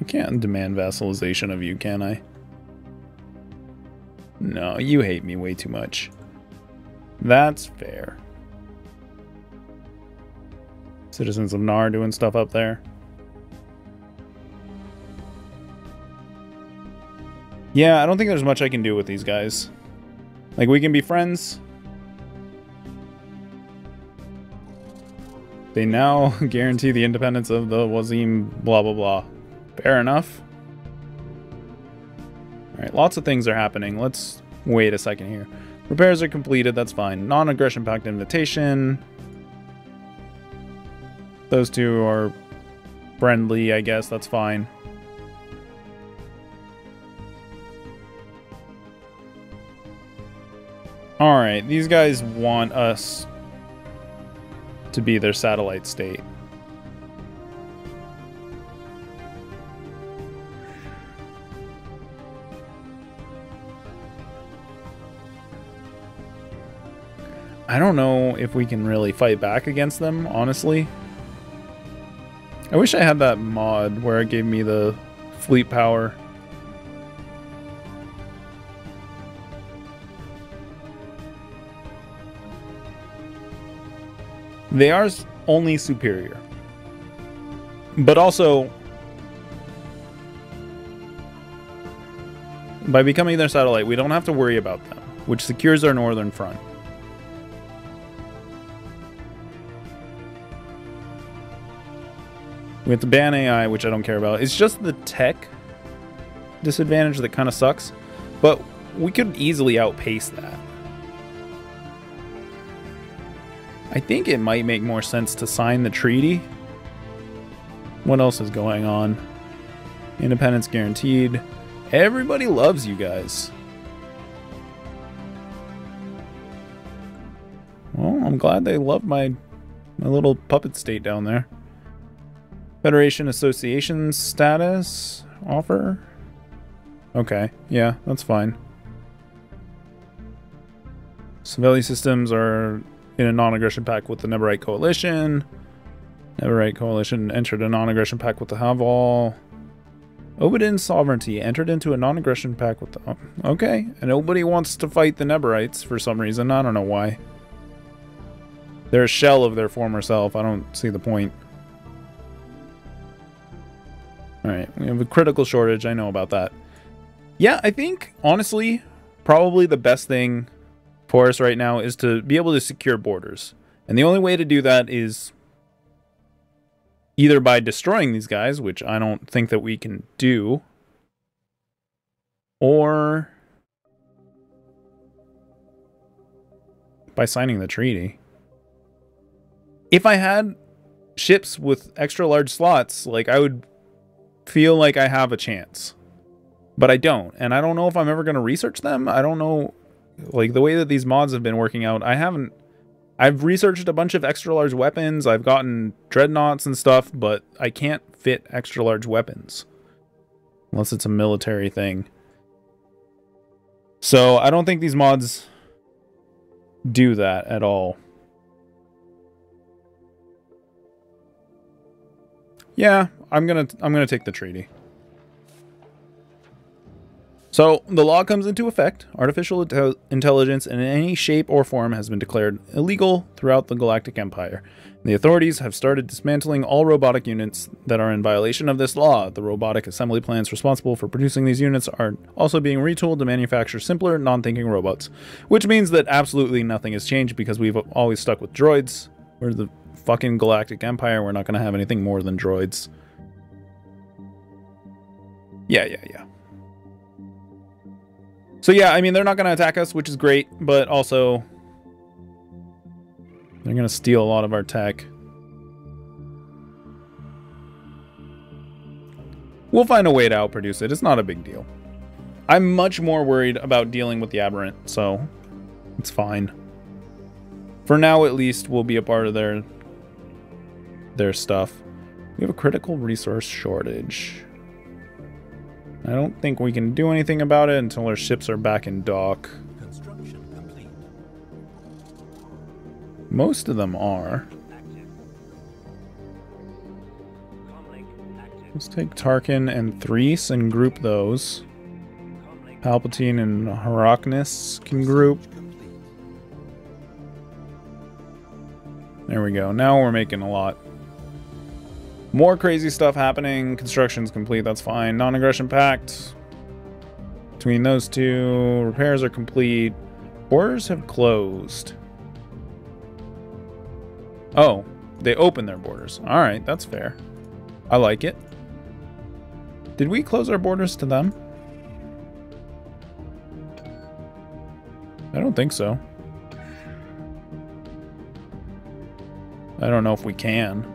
I can't demand vassalization of you, can I? No, you hate me way too much. That's fair. Citizens of Nar doing stuff up there. Yeah, I don't think there's much I can do with these guys. Like, we can be friends. They now guarantee the independence of the Wazim, blah, blah, blah. Fair enough. Alright, lots of things are happening. Let's wait a second here. Repairs are completed, that's fine. Non-aggression pact invitation. Those two are friendly, I guess, that's fine. Alright, these guys want us to be their satellite state. I don't know if we can really fight back against them, honestly. I wish I had that mod where it gave me the fleet power. They are only superior. But also, by becoming their satellite, we don't have to worry about them, which secures our northern front. We have to ban AI, which I don't care about. It's just the tech disadvantage that kind of sucks. But we could easily outpace that. I think it might make more sense to sign the treaty. What else is going on? Independence guaranteed. Everybody loves you guys. Well, I'm glad they love my little puppet state down there. Federation Association status offer. Okay, yeah, that's fine. Civilian systems are in a non-aggression pact with the Neverite Coalition. Neverite Coalition entered a non-aggression pact with the Haval. Obedin Sovereignty entered into a non-aggression pact with the... Okay, and nobody wants to fight the Neberites for some reason. I don't know why. They're a shell of their former self. I don't see the point. Alright, we have a critical shortage. I know about that. Yeah, I think, honestly, probably the best thing for us right now is to be able to secure borders. And the only way to do that is either by destroying these guys, which I don't think that we can do, or by signing the treaty. If I had ships with extra large slots, like, I would feel like I have a chance. But I don't, and I don't know if I'm ever going to research them. I don't know, like, the way that these mods have been working out. I've researched a bunch of extra large weapons. I've gotten dreadnoughts and stuff, but I can't fit extra large weapons. Unless it's a military thing. So I don't think these mods do that at all. Yeah, I'm gonna take the treaty. So, the law comes into effect. Artificial intelligence in any shape or form has been declared illegal throughout the Galactic Empire. The authorities have started dismantling all robotic units that are in violation of this law. The robotic assembly plants responsible for producing these units are also being retooled to manufacture simpler, non-thinking robots. Which means that absolutely nothing has changed because we've always stuck with droids. We're the fucking Galactic Empire. We're not going to have anything more than droids. Yeah. So yeah, I mean, they're not going to attack us, which is great, but also they're going to steal a lot of our tech. We'll find a way to outproduce it. It's not a big deal. I'm much more worried about dealing with the Aberrant, so it's fine. For now, at least, we'll be a part of their stuff. We have a critical resource shortage. I don't think we can do anything about it until our ships are back in dock. Construction complete. Most of them are. Active. Comlink active. Let's take Tarkin and Threes and group those. Comlink. Palpatine and Heracnus can group. Complete. There we go. Now we're making a lot. More crazy stuff happening. Construction's complete. That's fine. Non-aggression pact. Between those two, repairs are complete. Borders have closed. Oh, they opened their borders. All right, that's fair. I like it. Did we close our borders to them? I don't think so. I don't know if we can.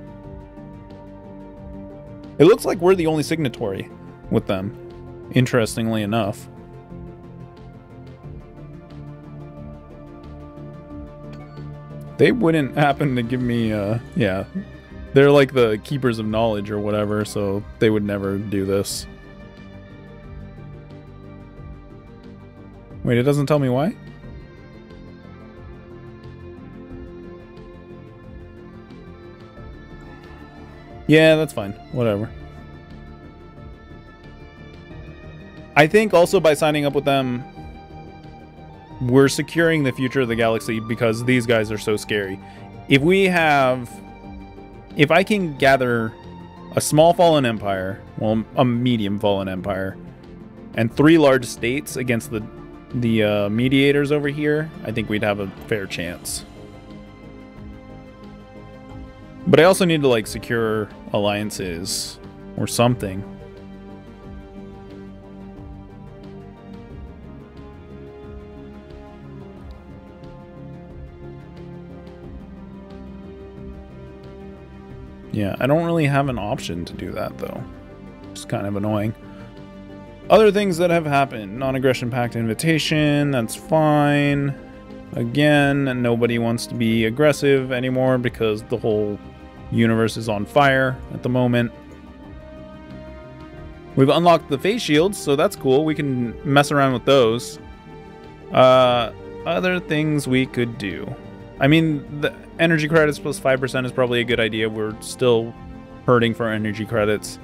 It looks like we're the only signatory with them, interestingly enough. They wouldn't happen to give me, yeah. They're like the keepers of knowledge or whatever, so they would never do this. Wait, it doesn't tell me why? Yeah, that's fine. Whatever. I think also by signing up with them, we're securing the future of the galaxy because these guys are so scary. If I can gather a small fallen empire, well, a medium fallen empire, and 3 large states against the mediators over here, I think we'd have a fair chance. But I also need to, like, secure alliances or something. Yeah, I don't really have an option to do that, though. It's kind of annoying. Other things that have happened. Non-aggression pact invitation, that's fine. Again, nobody wants to be aggressive anymore because the whole universe is on fire at the moment. We've unlocked the face shields, so that's cool. We can mess around with those. Other things we could do. I mean, the energy credits plus 5% is probably a good idea. We're still hurting for energy credits.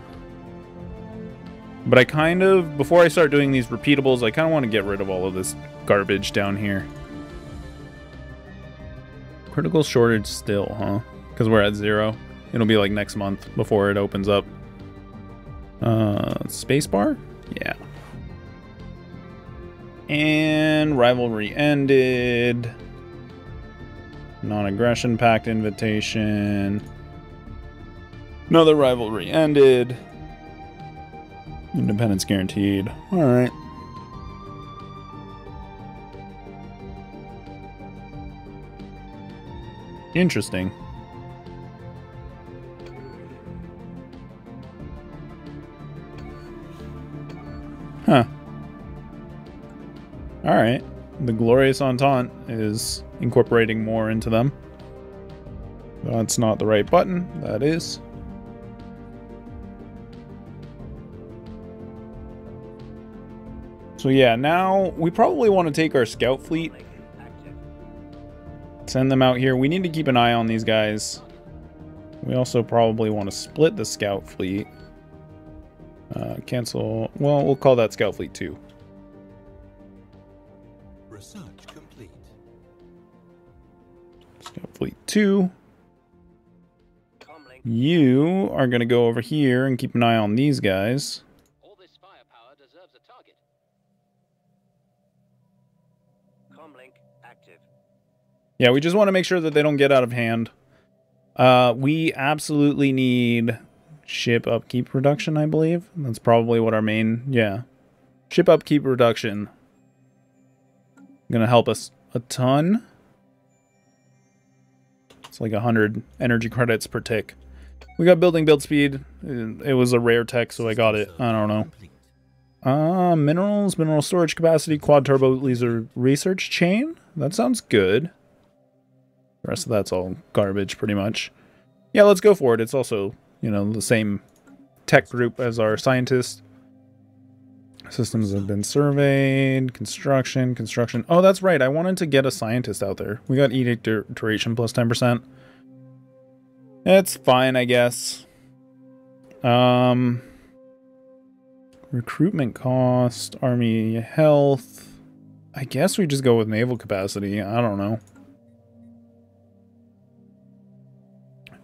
But I kind of, before I start doing these repeatables, I kind of want to get rid of all of this garbage down here. Critical shortage still, huh? Because we're at 0. It'll be like next month before it opens up. Spacebar? Yeah. And rivalry ended. Non-aggression pact invitation. Another rivalry ended. Independence guaranteed. Alright. Interesting. Huh. Alright. The Glorious Entente is incorporating more into them. That's not the right button. That is. So yeah, now we probably want to take our scout fleet. Send them out here. We need to keep an eye on these guys. We also probably want to split the scout fleet. Cancel. Well, we'll call that scout fleet 2. Research complete. Scout fleet 2. Comlink. You are going to go over here and keep an eye on these guys. All this firepower deserves a target. Comlink active. Yeah, we just want to make sure that they don't get out of hand. We absolutely need ship upkeep reduction, I believe. That's probably what our main... Yeah. Ship upkeep reduction. Gonna help us a ton. It's like 100 energy credits per tick. We got build speed. It was a rare tech, so I got it. I don't know. Minerals, mineral storage capacity, quad turbo laser research chain. That sounds good. The rest of that's all garbage, pretty much. Yeah, let's go for it. It's also, you know, the same tech group as our scientists. Systems have been surveyed. Construction. Oh, that's right. I wanted to get a scientist out there. We got edict duration plus 10%. It's fine, I guess. Recruitment cost, army health. I guess we just go with naval capacity. I don't know.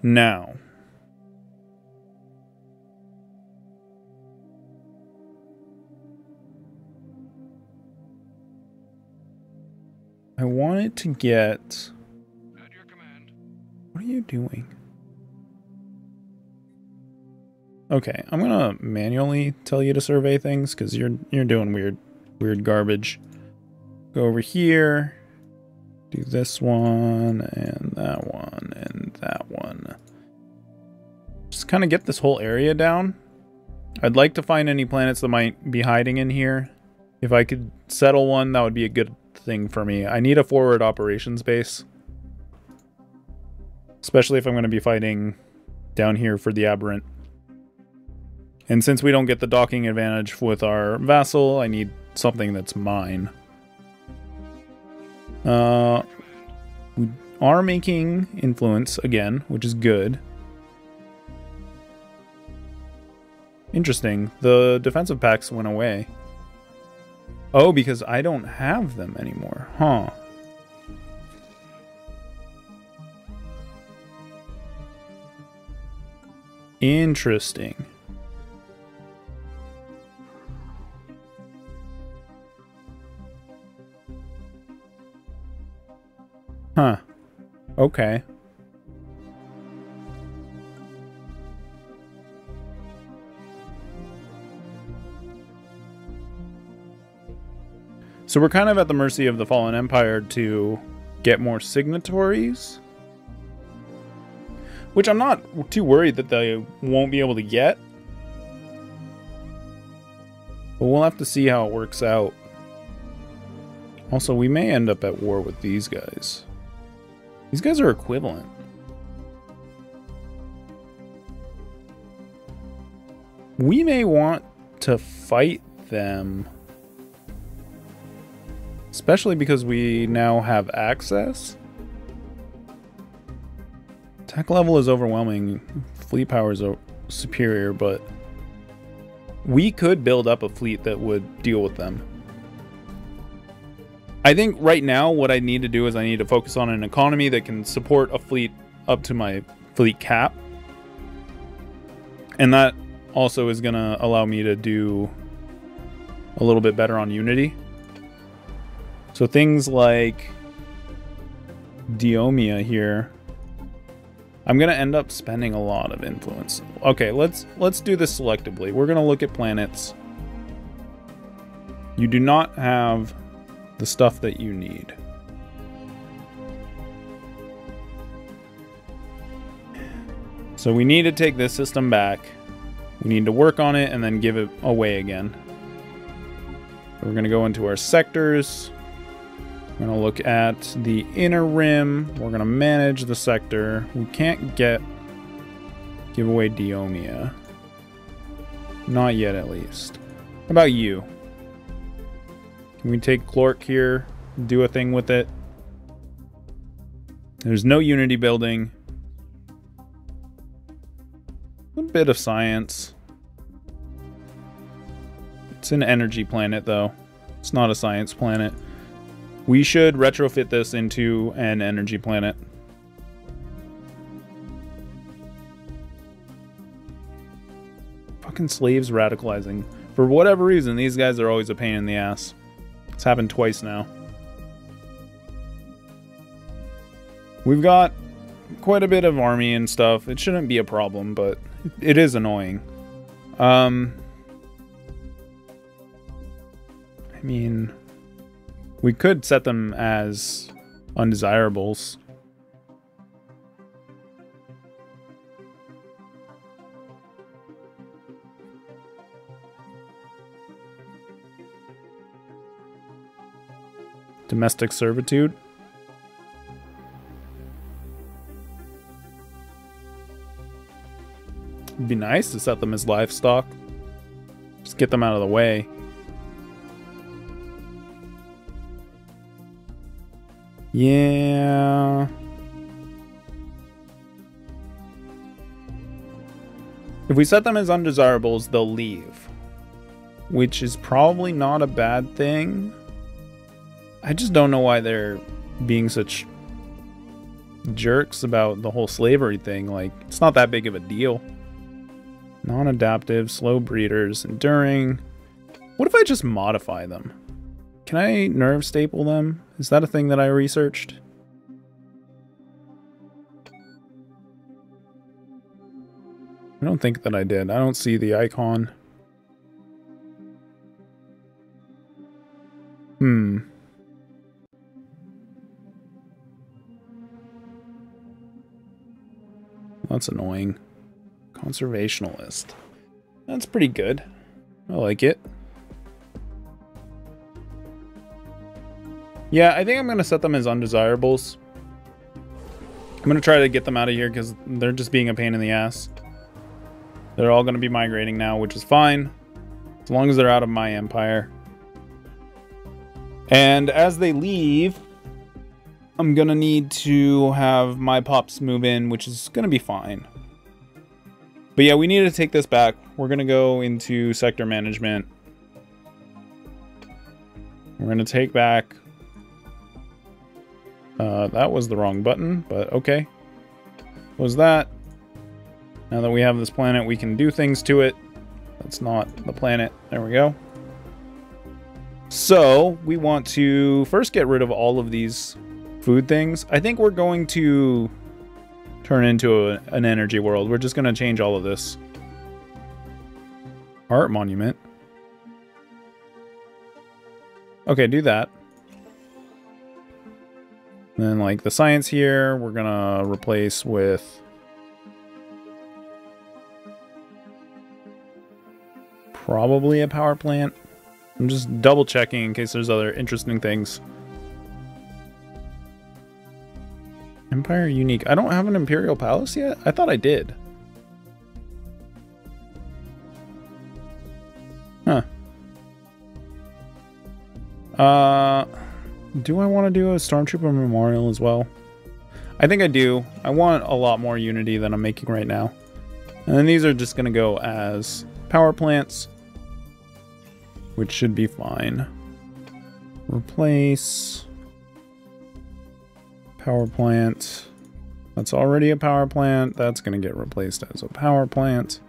Now. I wanted to get... At your command. What are you doing? Okay, I'm gonna manually tell you to survey things because you're doing weird garbage. Go over here, do this one and that one and that one. Just kind of get this whole area down. I'd like to find any planets that might be hiding in here. If I could settle one, that would be a good thing for me. I need a forward operations base, especially if I'm going to be fighting down here for the Aberrant. And since we don't get the docking advantage with our vassal, I need something that's mine. We are making influence again, which is good. Interesting. The defensive packs went away. Oh, because I don't have them anymore. Huh. Interesting. Huh. Okay. So we're kind of at the mercy of the Fallen Empire to get more signatories. Which I'm not too worried that they won't be able to get. But we'll have to see how it works out. Also, we may end up at war with these guys. These guys are equivalent. We may want to fight them. Especially because we now have access. Tech level is overwhelming. Fleet power is superior, but we could build up a fleet that would deal with them. I think right now what I need to do is I need to focus on an economy that can support a fleet up to my fleet cap. And that also is going to allow me to do a little bit better on Unity. So things like Diomia here, I'm going to end up spending a lot of influence. Okay, let's do this selectively. We're going to look at planets. You do not have the stuff that you need. So we need to take this system back. We need to work on it and then give it away again. We're going to go into our sectors. We're going to look at the inner rim. We're going to manage the sector. We can't give away Diomia. Not yet, at least. How about you? Can we take Clork here, do a thing with it? There's no Unity building. A bit of science. It's an energy planet, though. It's not a science planet. We should retrofit this into an energy planet. Fucking slaves radicalizing. For whatever reason, these guys are always a pain in the ass. It's happened twice now. We've got quite a bit of army and stuff. It shouldn't be a problem, but it is annoying. I mean, we could set them as undesirables. Domestic servitude. It'd be nice to set them as livestock. Just get them out of the way. Yeah. If we set them as undesirables, they'll leave. Which is probably not a bad thing. I just don't know why they're being such jerks about the whole slavery thing. Like, it's not that big of a deal. Non-adaptive, slow breeders, enduring. What if I just modify them? Can I nerve staple them? Is that a thing that I researched? I don't think that I did. I don't see the icon. That's annoying. Conservationalist. That's pretty good. I like it. Yeah, I think I'm going to set them as undesirables. I'm going to try to get them out of here because they're just being a pain in the ass. They're all going to be migrating now, which is fine. As long as they're out of my empire. And as they leave, I'm going to need to have my pups move in, which is going to be fine. But yeah, we need to take this back. We're going to go into sector management. We're going to take back... that was the wrong button, but okay. What was that? Now that we have this planet, we can do things to it. That's not the planet. There we go. So, we want to first get rid of all of these food things. I think we're going to turn into an energy world. We're just going to change all of this. Art monument. Okay, do that. And then, like, the science here, we're going to replace with... probably a power plant. I'm just double checking in case there's other interesting things. Empire unique. I don't have an Imperial Palace yet? I thought I did. Huh. Do I want to do a Stormtrooper Memorial as well? I think I do. I want a lot more Unity than I'm making right now. And then these are just going to go as power plants, which should be fine. Replace power plant. That's already a power plant. That's going to get replaced as a power plant.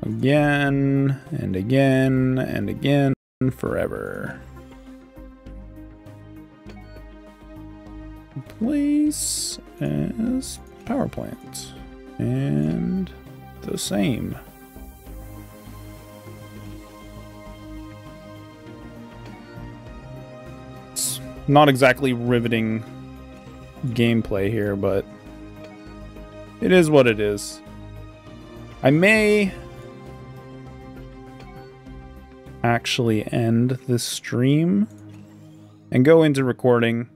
Again, and again, and again, forever. Place as power plant. And the same. It's not exactly riveting gameplay here, but it is what it is. I may actually end this stream and go into recording.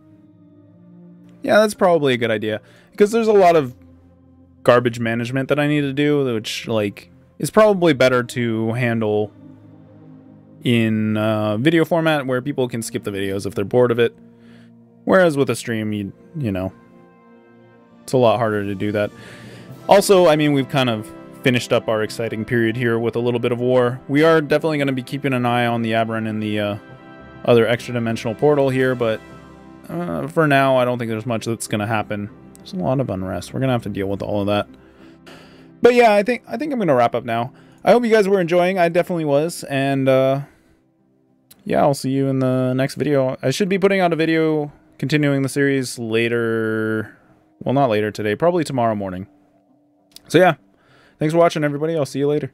Yeah, that's probably a good idea, because there's a lot of garbage management that I need to do, which, like, is probably better to handle in video format, where people can skip the videos if they're bored of it. Whereas with a stream, you know, it's a lot harder to do that. Also, I mean, we've kind of finished up our exciting period here with a little bit of war. We are definitely going to be keeping an eye on the Aberrant and the other extra-dimensional portal here, but for now, I don't think there's much that's going to happen. There's a lot of unrest. We're going to have to deal with all of that. But yeah, I think I'm going to wrap up now. I hope you guys were enjoying. I definitely was. And yeah, I'll see you in the next video. I should be putting out a video continuing the series later. Well, not later today. Probably tomorrow morning. So yeah, thanks for watching, everybody. I'll see you later.